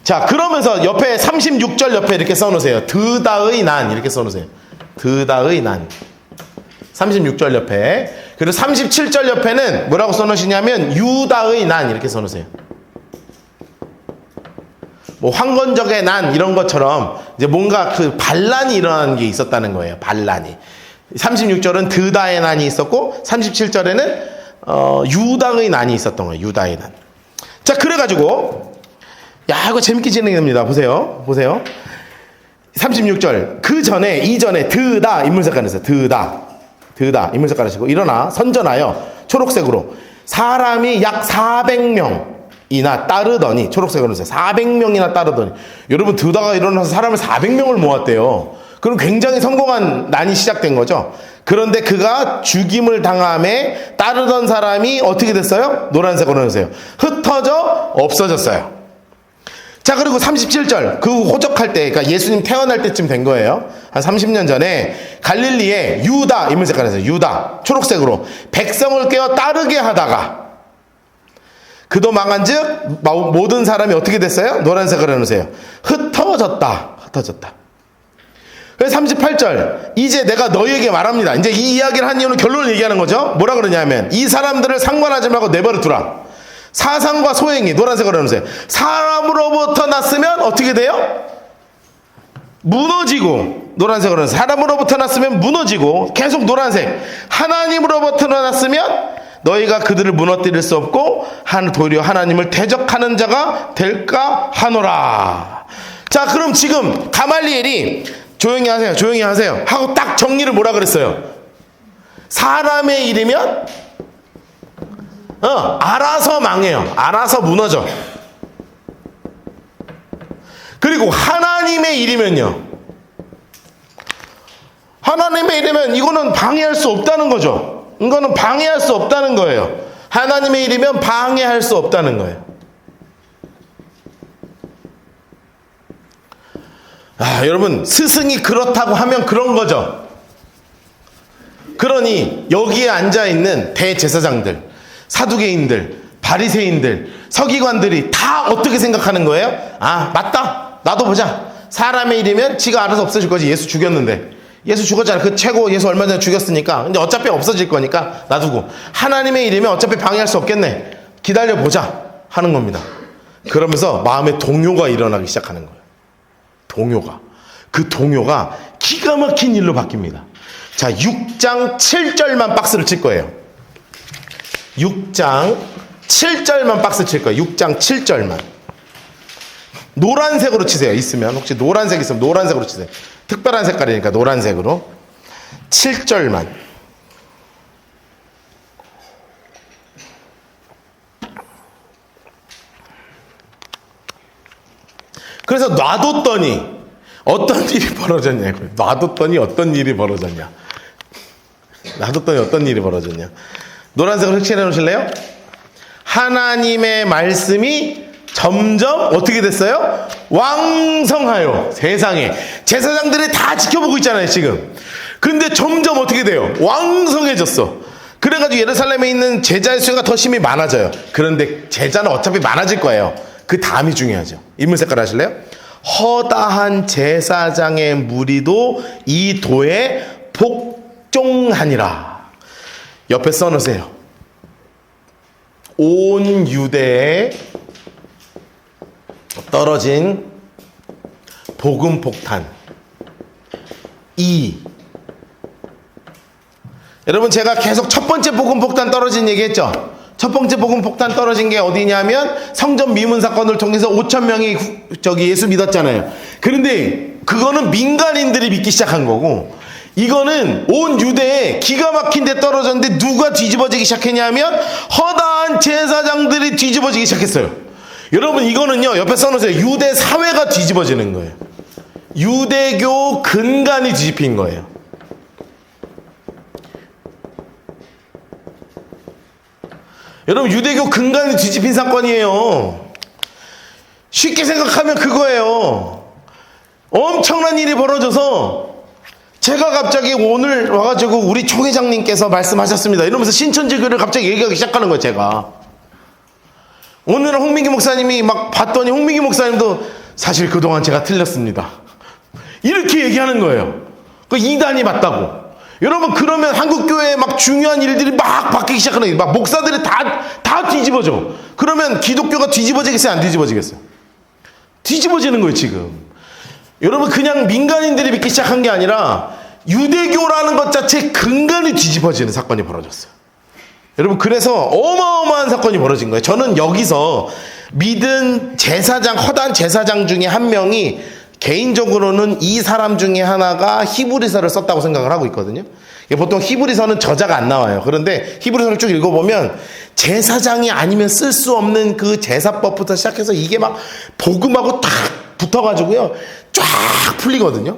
자, 그러면서 옆에 36절 옆에 이렇게 써놓으세요. 드다의 난, 이렇게 써놓으세요. 드다의 난. 36절 옆에. 그리고 37절 옆에는 뭐라고 써놓으시냐면 유다의 난, 이렇게 써놓으세요. 뭐 황건적의 난 이런 것처럼 이제 뭔가 그 반란이 일어나는 게 있었다는 거예요. 반란이. 36절은 드다의 난이 있었고 37절에는 유다의 난이 있었던 거예요. 유다의 난. 자, 그래가지고 이거 재밌게 진행됩니다. 보세요. 36절. 그 전에, 이전에 드다 인물색깔 했어요. 드다 인물색깔 하시고 일어나 선전하여 초록색으로 사람이 약 400명이나 따르더니, 초록색으로 했어요. 400명이나 따르더니. 여러분, 드다가 일어나서 사람을 400명을 모았대요. 그럼 굉장히 성공한 난이 시작된 거죠. 그런데 그가 죽임을 당함에 따르던 사람이 어떻게 됐어요? 노란색으로 해주세요. 흩어져 없어졌어요. 자, 그리고 37절, 그 호적할 때, 그러니까 예수님 태어날 때쯤 된 거예요. 한 30년 전에 갈릴리에 유다, 인물 색깔에서 유다, 초록색으로 백성을 깨어 따르게 하다가 그도 망한즉 모든 사람이 어떻게 됐어요? 노란색으로 해놓으세요. 흩어졌다. 그래서 38절, 이제 내가 너희에게 말합니다. 이제 이 이야기를 한 이유는 결론을 얘기하는 거죠. 뭐라 그러냐면, 이 사람들을 상관하지 말고 내버려 두라. 사상과 소행이, 노란색으로 해놓으세요. 사람으로부터 났으면 어떻게 돼요? 무너지고, 노란색으로 해놓으세요. 사람으로부터 났으면 무너지고, 계속 노란색. 하나님으로부터 났으면 너희가 그들을 무너뜨릴 수 없고 도리어 하나님을 대적하는 자가 될까 하노라. 자, 그럼 지금 가말리엘이 조용히 하세요 하고 딱 정리를 뭐라 그랬어요? 사람의 일이면 알아서 망해요. 알아서 무너져. 그리고 하나님의 일이면요, 하나님의 일이면 이거는 방해할 수 없다는 거죠. 이거는 방해할 수 없다는 거예요. 하나님의 일이면 방해할 수 없다는 거예요. 여러분, 스승이 그렇다고 하면 그런 거죠. 그러니 여기에 앉아있는 대제사장들, 사두개인들, 바리새인들, 서기관들이 다 어떻게 생각하는 거예요? 맞다, 나도 보자. 사람의 일이면 지가 알아서 없어질 거지. 예수 죽였는데, 예수 죽었잖아. 그 최고 예수 얼마 전에 죽였으니까 근데 어차피 없어질 거니까 놔두고, 하나님의 일이면 어차피 방해할 수 없겠네, 기다려보자 하는 겁니다. 그러면서 마음에 동요가 일어나기 시작하는 거예요. 그 동요가 기가 막힌 일로 바뀝니다. 자, 6장 7절만 박스를 칠 거예요. 6장 7절만 박스 칠 거예요. 6장 7절만. 노란색으로 치세요. 있으면, 혹시 노란색 있으면 노란색으로 치세요. 특별한 색깔이니까 노란색으로. 7절만. 그래서 놔뒀더니 어떤 일이 벌어졌냐. 놔뒀더니 어떤 일이 벌어졌냐. 놔뒀더니 어떤 일이 벌어졌냐. 노란색으로 색칠해 놓으실래요? 하나님의 말씀이 점점 어떻게 됐어요? 왕성하여. 세상에 제사장들이 다 지켜보고 있잖아요 지금. 근데 점점 어떻게 돼요? 왕성해졌어. 그래가지고 예루살렘에 있는 제자의 수가 더 심히 많아져요. 그런데 제자는 어차피 많아질 거예요. 그 다음이 중요하죠. 인물 색깔 하실래요? 허다한 제사장의 무리도 이 도에 복종하니라. 옆에 써놓으세요. 온 유대에 떨어진 복음 폭탄. 여러분 제가 계속 첫 번째 복음 폭탄 떨어진 얘기했죠. 첫 번째 복음 폭탄 떨어진 게 어디냐면 성전 미문 사건을 통해서 5,000명이 예수 믿었잖아요. 그런데 그거는 민간인들이 믿기 시작한 거고, 이거는 온 유대에 기가 막힌 데 떨어졌는데 누가 뒤집어지기 시작했냐면 허다한 제사장들이 뒤집어지기 시작했어요. 여러분 이거는요 옆에 써놓으세요. 유대 사회가 뒤집어지는 거예요. 유대교 근간이 뒤집힌 거예요. 여러분 유대교 근간이 뒤집힌 사건이에요. 쉽게 생각하면 그거예요. 엄청난 일이 벌어져서 제가 갑자기 오늘 와가지고 우리 총회장님께서 말씀하셨습니다 이러면서 신천지교를 갑자기 얘기하기 시작하는 거예요. 제가 오늘은 홍민기 목사님이 막 봤더니 홍민기 목사님도 사실 그동안 제가 틀렸습니다 이렇게 얘기하는 거예요. 그 이단이 맞다고. 여러분 그러면 한국교회에 막 중요한 일들이 막 바뀌기 시작하는 거예요. 막 목사들이 다 뒤집어져. 그러면 기독교가 뒤집어지겠어요? 안 뒤집어지겠어요? 뒤집어지는 거예요 지금. 여러분 그냥 민간인들이 믿기 시작한 게 아니라 유대교라는 것 자체 근간이 뒤집어지는 사건이 벌어졌어요. 여러분 그래서 어마어마한 사건이 벌어진 거예요. 저는 여기서 믿은 제사장, 허다한 제사장 중에 한 명이 개인적으로는 이 사람 중에 하나가 히브리서를 썼다고 생각을 하고 있거든요. 보통 히브리서는 저자가 안 나와요. 그런데 히브리서를 쭉 읽어보면 제사장이 아니면 쓸 수 없는 그 제사법부터 시작해서 이게 막 복음하고 탁 붙어가지고요 쫙 풀리거든요.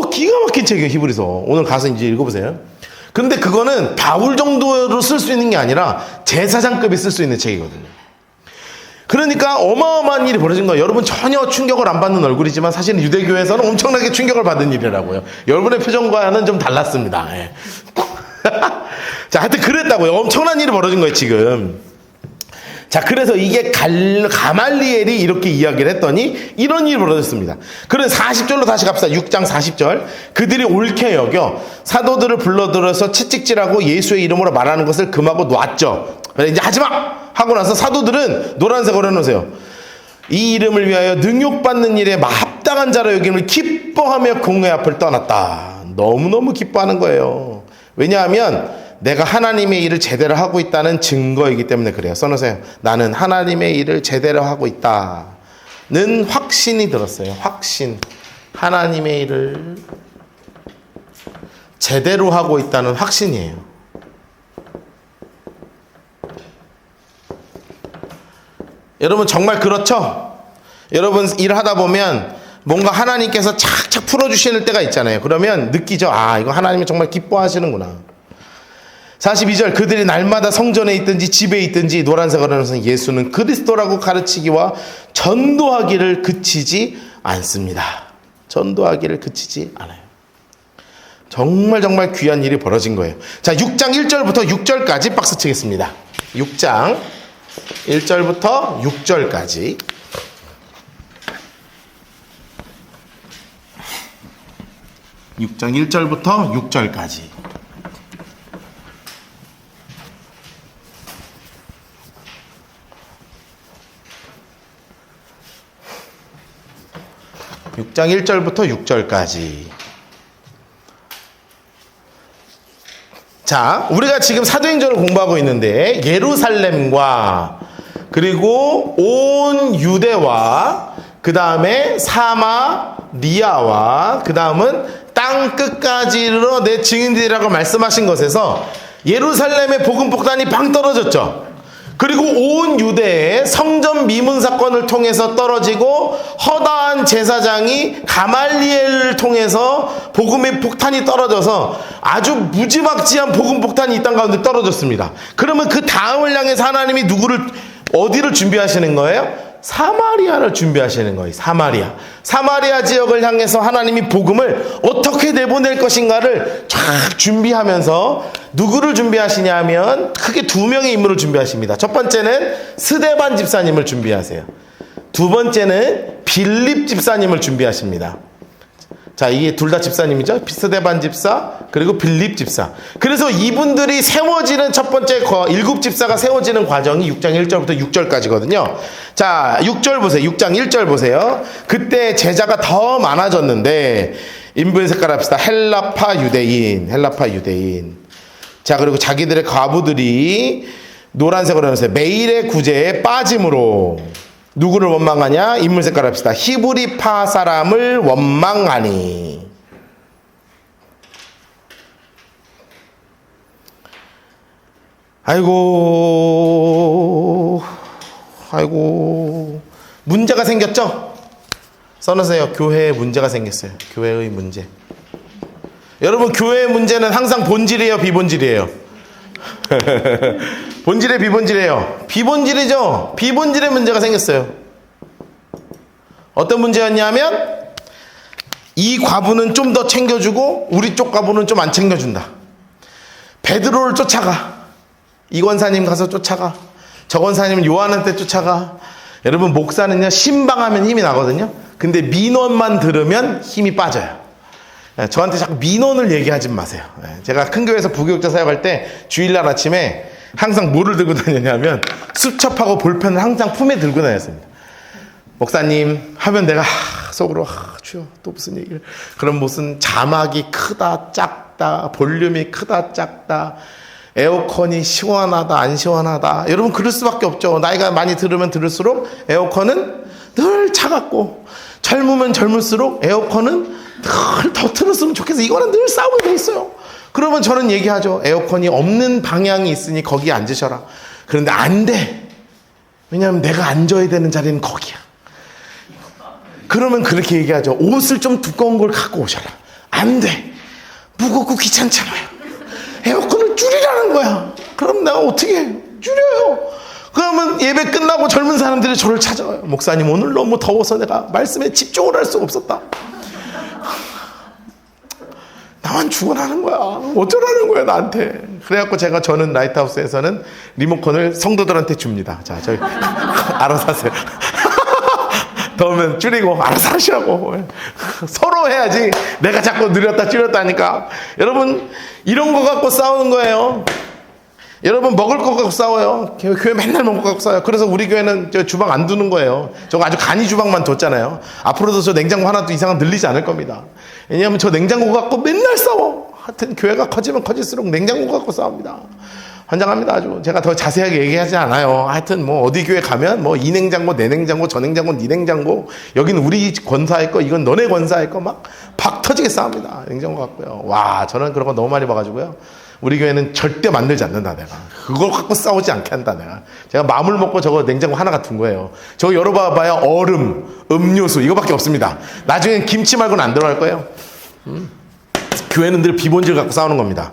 기가 막힌 책이에요 히브리서. 오늘 가서 이제 읽어보세요. 근데 그거는 바울 정도로 쓸 수 있는 게 아니라 제사장급이 쓸 수 있는 책이거든요. 그러니까 어마어마한 일이 벌어진 거예요. 여러분 전혀 충격을 안 받는 얼굴이지만 사실은 유대교에서는 엄청나게 충격을 받은 일이라고요. 여러분의 표정과는 좀 달랐습니다. 예. 자, 하여튼 그랬다고요. 엄청난 일이 벌어진 거예요 지금. 자, 그래서 이게 가말리엘이 이렇게 이야기를 했더니 이런 일이 벌어졌습니다. 그래서 40절로 다시 갑시다. 6장 40절. 그들이 옳게 여겨 사도들을 불러들어서 채찍질하고 예수의 이름으로 말하는 것을 금하고 놨죠. 이제 하지마! 하고 나서 사도들은 노란색으로 해놓으세요. 이 이름을 위하여 능욕받는 일에 합당한 자로 여김을 기뻐하며 공회 앞을 떠났다. 너무너무 기뻐하는 거예요. 왜냐하면 내가 하나님의 일을 제대로 하고 있다는 증거이기 때문에 그래요. 써놓으세요. 나는 하나님의 일을 제대로 하고 있다는 확신이 들었어요. 확신. 하나님의 일을 제대로 하고 있다는 확신이에요. 여러분 정말 그렇죠? 여러분 일하다 보면 뭔가 하나님께서 착착 풀어주시는 때가 있잖아요. 그러면 느끼죠. 이거 하나님이 정말 기뻐하시는구나. 42절. 그들이 날마다 성전에 있든지 집에 있든지 노란색으로 해서 예수는 그리스도라고 가르치기와 전도하기를 그치지 않습니다. 전도하기를 그치지 않아요. 정말 정말 귀한 일이 벌어진 거예요. 자, 6장 1절부터 6절까지 박수 치겠습니다. 6장 1절부터 6절까지. (6장 1절부터 6절까지) (6장 1절부터 6절까지) 자, 우리가 지금 사도행전을 공부하고 있는데 예루살렘과 그리고 온 유대와 그 다음에 사마리아와 그 다음은 땅 끝까지로 내 증인들이라고 말씀하신 것에서 예루살렘의 복음 폭탄이 방 떨어졌죠. 그리고 온 유대에 성전 미문 사건을 통해서 떨어지고 허다한 제사장이 가말리엘을 통해서 복음의 폭탄이 떨어져서 아주 무지막지한 복음 폭탄이 이 땅 가운데 떨어졌습니다. 그러면 그 다음을 향해서 하나님이 어디를 준비하시는 거예요? 사마리아를 준비하시는 거예요. 사마리아 지역을 향해서 하나님이 복음을 어떻게 내보낼 것인가를 쫙 준비하면서 누구를 준비하시냐 하면 크게 두 명의 인물을 준비하십니다. 첫 번째는 스데반 집사님을 준비하세요. 두 번째는 빌립 집사님을 준비하십니다. 자, 이게 둘 다 집사님이죠. 스데반 집사 그리고 빌립 집사. 그래서 이분들이 세워지는 첫 번째 일곱 집사가 세워지는 과정이 6장 1절부터 6절까지거든요. 자, 6절 보세요. 6장 1절 보세요. 그때 제자가 더 많아졌는데 인부의 색깔 합시다. 헬라파 유대인. 자, 그리고 자기들의 과부들이 노란색으로 해놓으세요. 매일의 구제에 빠짐으로 누구를 원망하냐? 인물 색깔 합시다. 히브리파 사람을 원망하니. 아이고 문제가 생겼죠? 써놓으세요. 교회에 문제가 생겼어요. 교회의 문제. 여러분, 교회의 문제는 항상 본질이에요, 비본질이에요? 본질에 비본질이에요. 비본질이죠. 비본질의 문제가 생겼어요. 어떤 문제였냐면 이 과부는 좀 더 챙겨주고 우리 쪽 과부는 좀 안 챙겨준다. 베드로를 쫓아가. 이 권사님 가서 쫓아가. 저 권사님 요한한테 쫓아가. 여러분, 목사는요 신방하면 힘이 나거든요. 근데 민원만 들으면 힘이 빠져요. 저한테 자꾸 민원을 얘기하지 마세요. 제가 큰 교회에서 부교육자 사역할 때 주일날 아침에 항상 뭐를 들고 다녔냐면 수첩하고 볼펜을 항상 품에 들고 다녔습니다. 목사님 하면 내가 속으로 주여 또 무슨 얘기를. 그럼 무슨 자막이 크다 작다, 볼륨이 크다 작다, 에어컨이 시원하다 안 시원하다. 여러분, 그럴 수밖에 없죠. 나이가 많이 들으면 들을수록 에어컨은 늘 차갑고, 젊으면 젊을수록 에어컨은 늘 더 틀었으면 좋겠어. 이거는 늘 싸우게 돼 있어요. 그러면 저는 얘기하죠. 에어컨이 없는 방향이 있으니 거기에 앉으셔라. 그런데 안 돼. 왜냐하면 내가 앉아야 되는 자리는 거기야. 그러면 그렇게 얘기하죠. 옷을 좀 두꺼운 걸 갖고 오셔라. 안 돼. 무겁고 귀찮잖아요. 에어컨을 줄이라는 거야. 그럼 내가 어떻게 해? 줄여요. 그러면 예배 끝나고 젊은 사람들이 저를 찾아와요. 목사님, 오늘 너무 더워서 내가 말씀에 집중을 할 수가 없었다. 나만 죽어나는 거야. 어쩌라는 거야 나한테. 그래갖고 저는 라이트하우스에서는 리모컨을 성도들한테 줍니다. 자, 저희 알아서 하세요. 더우면 줄이고 알아서 하시라고. 서로 해야지. 내가 자꾸 느렸다 줄였다 하니까. 여러분, 이런 거 갖고 싸우는 거예요. 여러분, 먹을 거 갖고 싸워요. 교회 맨날 먹을 거 갖고 싸워요. 그래서 우리 교회는 저 주방 안 두는 거예요. 저거 아주 간이 주방만 뒀잖아요. 앞으로도 저 냉장고 하나도 이상은 늘리지 않을 겁니다. 왜냐하면 저 냉장고 갖고 맨날 싸워. 하여튼 교회가 커지면 커질수록 냉장고 갖고 싸웁니다. 환장합니다. 아주. 제가 더 자세하게 얘기하지 않아요. 하여튼 뭐 어디 교회 가면 뭐 이 냉장고 내 냉장고 저 냉장고 네 냉장고, 여기는 우리 권사의 거 이건 너네 권사의 거 막 박 터지게 싸웁니다. 냉장고 갖고요. 와, 저는 그런 거 너무 많이 봐가지고요. 우리 교회는 절대 만들지 않는다. 내가 그걸 갖고 싸우지 않게 한다. 제가 마음을 먹고 저거 냉장고 하나가 둔 거예요. 저거 열어봐야 얼음, 음료수 이거밖에 없습니다. 나중엔 김치 말고는 안 들어갈 거예요. 교회는 늘 비본질 갖고 싸우는 겁니다.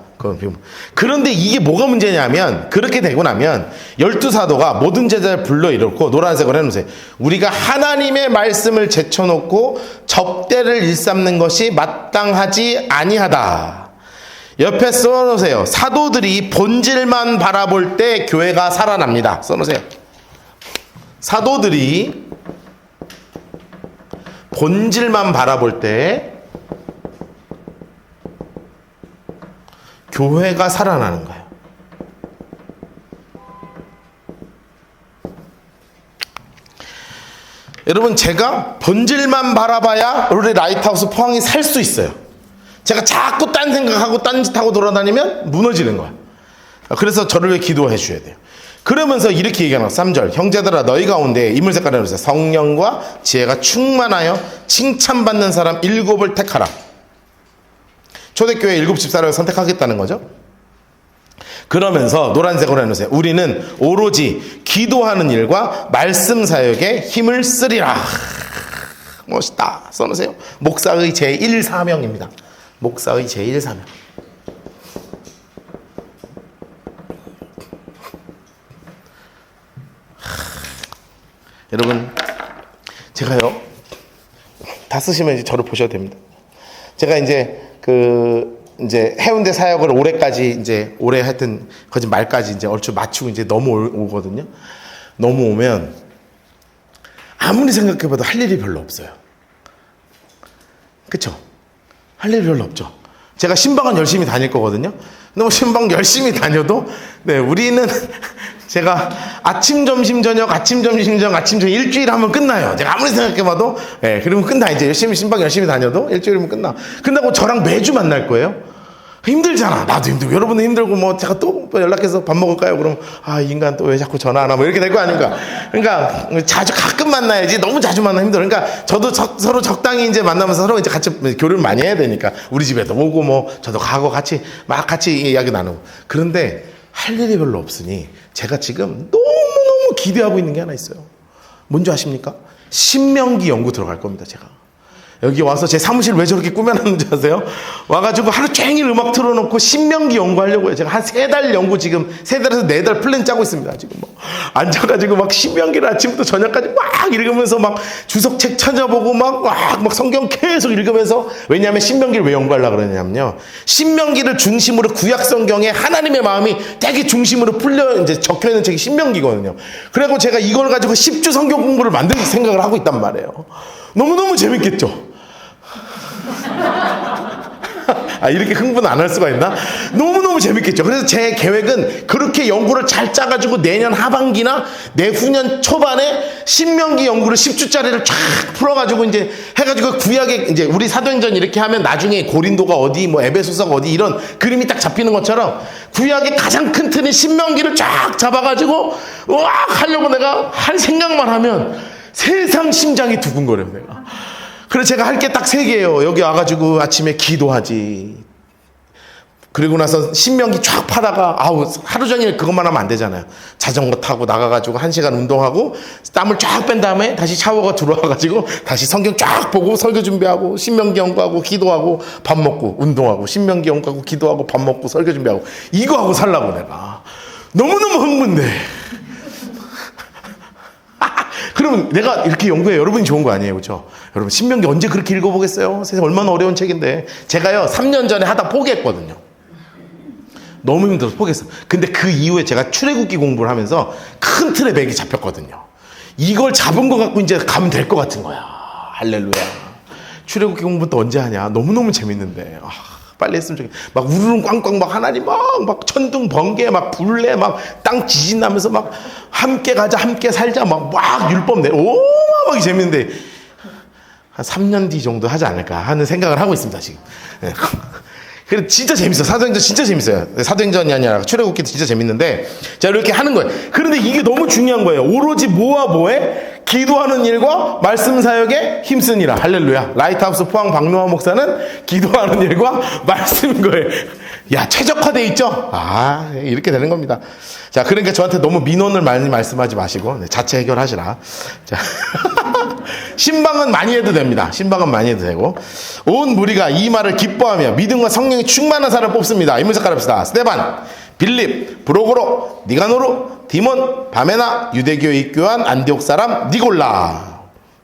그런데 이게 뭐가 문제냐면, 그렇게 되고 나면 12사도가 모든 제자를 불러일으켜 노란색으로 해놓으세요. 우리가 하나님의 말씀을 제쳐놓고 접대를 일삼는 것이 마땅하지 아니하다. 옆에 써놓으세요. 사도들이 본질만 바라볼 때 교회가 살아납니다. 써놓으세요. 사도들이 본질만 바라볼 때 교회가 살아나는 거예요. 여러분, 제가 본질만 바라봐야 우리 라이트하우스 포항이 살 수 있어요. 제가 자꾸 딴 생각하고 딴 짓하고 돌아다니면 무너지는 거예요. 그래서 저를 위해 기도해 주셔야 돼요. 그러면서 이렇게 얘기하는 거예요. 3절. 형제들아, 너희 가운데 인물 색깔을 해주세요. 성령과 지혜가 충만하여 칭찬받는 사람 7을 택하라. 초대교회 7 집사를 선택하겠다는 거죠. 그러면서 노란색으로 해놓으세요. 우리는 오로지 기도하는 일과 말씀 사역에 힘을 쓰리라. 멋있다. 써놓으세요. 목사의 제1사명입니다. 목사의 제1사명. 여러분, 제가요, 다 쓰시면 이제 저를 보셔도 됩니다. 제가 이제 해운대 사역을 올해까지 올해 하여튼 거짓 말까지 이제 얼추 맞추고 이제 넘어오거든요. 넘어오면 아무리 생각해봐도 할 일이 별로 없어요. 그쵸? 할 일이 별로 없죠. 제가 신방은 열심히 다닐 거거든요. 근데 뭐 신방 열심히 다녀도, 네, 우리는 제가 아침, 점심, 저녁, 아침, 점심, 저녁, 아침, 저녁 일주일 하면 끝나요. 제가 아무리 생각해봐도, 네, 그러면 끝나. 이제 신방 열심히 다녀도 일주일이면 끝나. 끝나고 저랑 매주 만날 거예요. 힘들잖아. 나도 힘들고, 여러분도 힘들고, 뭐, 제가 또 연락해서 밥 먹을까요? 그럼, 이 인간 또 왜 자꾸 전화하나? 뭐, 이렇게 될 거 아닌가. 그러니까, 가끔 만나야지. 너무 자주 만나면 힘들어. 그러니까, 저도 서로 적당히 이제 만나면서 서로 이제 같이 교류를 많이 해야 되니까. 우리 집에도 오고, 뭐, 저도 가고 같이 이야기 나누고. 그런데, 할 일이 별로 없으니, 제가 지금 너무너무 기대하고 있는 게 하나 있어요. 뭔지 아십니까? 신명기 연구 들어갈 겁니다, 제가. 여기 와서 제 사무실 왜 저렇게 꾸며놨는지 아세요? 와가지고 하루 종일 음악 틀어놓고 신명기 연구하려고요. 제가 한 3달 연구 지금 3달에서 4달 플랜 짜고 있습니다. 지금 뭐 앉아가지고 막 신명기를 아침부터 저녁까지 막 읽으면서 막 주석책 찾아보고 막 성경 계속 읽으면서. 왜냐하면 신명기를 왜 연구하려고 그러냐면요, 신명기를 중심으로 구약 성경에 하나님의 마음이 되게 중심으로 이제 적혀 있는 책이 신명기거든요. 그래고 제가 이걸 가지고 10주 성경 공부를 만들 생각을 하고 있단 말이에요. 너무너무 재밌겠죠? 이렇게 흥분 안 할 수가 있나? 너무너무 재밌겠죠? 그래서 제 계획은 그렇게 연구를 잘 짜가지고 내년 하반기나 내후년 초반에 신명기 연구를 10주짜리를 쫙 풀어가지고 이제 해가지고 구약에 이제 우리 사도행전 이렇게 하면 나중에 고린도가 어디, 뭐 에베소서가 어디 이런 그림이 딱 잡히는 것처럼 구약의 가장 큰 틀인 신명기를 쫙 잡아가지고 하려고 내가 할 생각만 하면 세상 심장이 두근거려요, 내가. 그래서 제가 할 게 딱 3개예요. 여기 와가지고 아침에 기도하지. 그리고 나서 신명기 쫙 파다가, 하루 종일 그것만 하면 안 되잖아요. 자전거 타고 나가가지고 1시간 운동하고, 땀을 쫙 뺀 다음에 다시 샤워가 들어와가지고, 다시 성경 쫙 보고 설교 준비하고, 신명기 연구하고, 기도하고, 밥 먹고, 운동하고, 신명기 연구하고, 기도하고, 밥 먹고, 설교 준비하고, 이거 하고 살라고 내가. 너무너무 흥분돼. 그러면 내가 이렇게 연구해. 여러분이 좋은 거 아니에요, 그렇죠? 여러분, 신명기 언제 그렇게 읽어보겠어요? 세상 얼마나 어려운 책인데. 제가요 3년 전에 하다 포기했거든요. 너무 힘들어서 포기했어. 근데 그 이후에 제가 출애굽기 공부를 하면서 큰 틀의 맥이 잡혔거든요. 이걸 잡은 거 갖고 이제 가면 될 것 같은 거야. 할렐루야. 출애굽기 공부 또 언제 하냐? 너무너무 재밌는데. 빨리 했으면 좋겠다. 막 우르릉 꽝꽝 막 하나님 막 천둥 번개 막 불래 막 땅 지진 나면서 막 함께 가자 함께 살자 막 율법 내 어마어마하게 재밌는데 한 3년 뒤 정도 하지 않을까 하는 생각을 하고 있습니다, 지금. 네. 그래 진짜 재밌어. 사도행전 진짜 재밌어요. 사도행전이 아니라 출애굽기도 진짜 재밌는데, 자 이렇게 하는 거예요. 그런데 이게 너무 중요한 거예요. 오로지 뭐와 뭐에? 기도하는 일과 말씀 사역에 힘쓰니라. 할렐루야. 라이트하우스 포항 박노하 목사는 기도하는 일과 말씀인 거예요. 야, 최적화돼 있죠? 이렇게 되는 겁니다. 자, 그러니까 저한테 너무 민원을 많이 말씀하지 마시고, 자체 해결하시라. 자. 신방은 많이 해도 됩니다. 신방은 많이 해도 되고, 온 무리가 이 말을 기뻐하며 믿음과 성령이 충만한 사람을 뽑습니다. 인물색깔 합시다. 스데반, 빌립, 브로고로, 니가노로, 디몬, 바메나, 유대교에 입교한 안디옥 사람 니골라.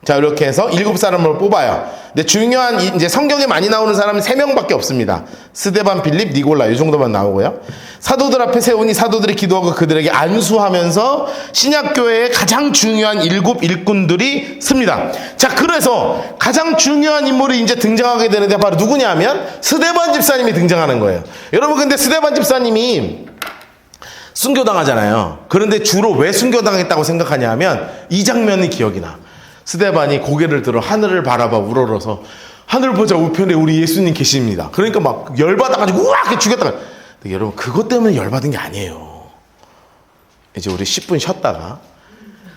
자, 이렇게 해서 7사람을 뽑아요. 근데 중요한 이제 성경에 많이 나오는 사람은 3명밖에 없습니다. 스데반, 빌립, 니골라 이 정도만 나오고요. 사도들 앞에 세우니 사도들이 기도하고 그들에게 안수하면서 신약교회의 가장 중요한 7 일꾼들이 씁니다. 자, 그래서 가장 중요한 인물이 이제 등장하게 되는데 바로 누구냐면 스데반 집사님이 등장하는 거예요. 여러분, 근데 스데반 집사님이 순교당하잖아요. 그런데 주로 왜 순교당했다고 생각하냐면 이 장면이 기억이 나. 스데반이 고개를 들어 하늘을 바라봐 우러러서, 하늘 보자 우편에 우리 예수님 계십니다. 그러니까 막 열받아가지고 우악 죽였다가. 근데 여러분, 그것 때문에 열받은 게 아니에요. 이제 우리 10분 쉬었다가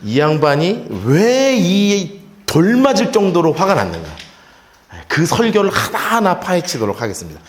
이 양반이 왜 이 돌 맞을 정도로 화가 났는가, 그 설교를 하나하나 파헤치도록 하겠습니다.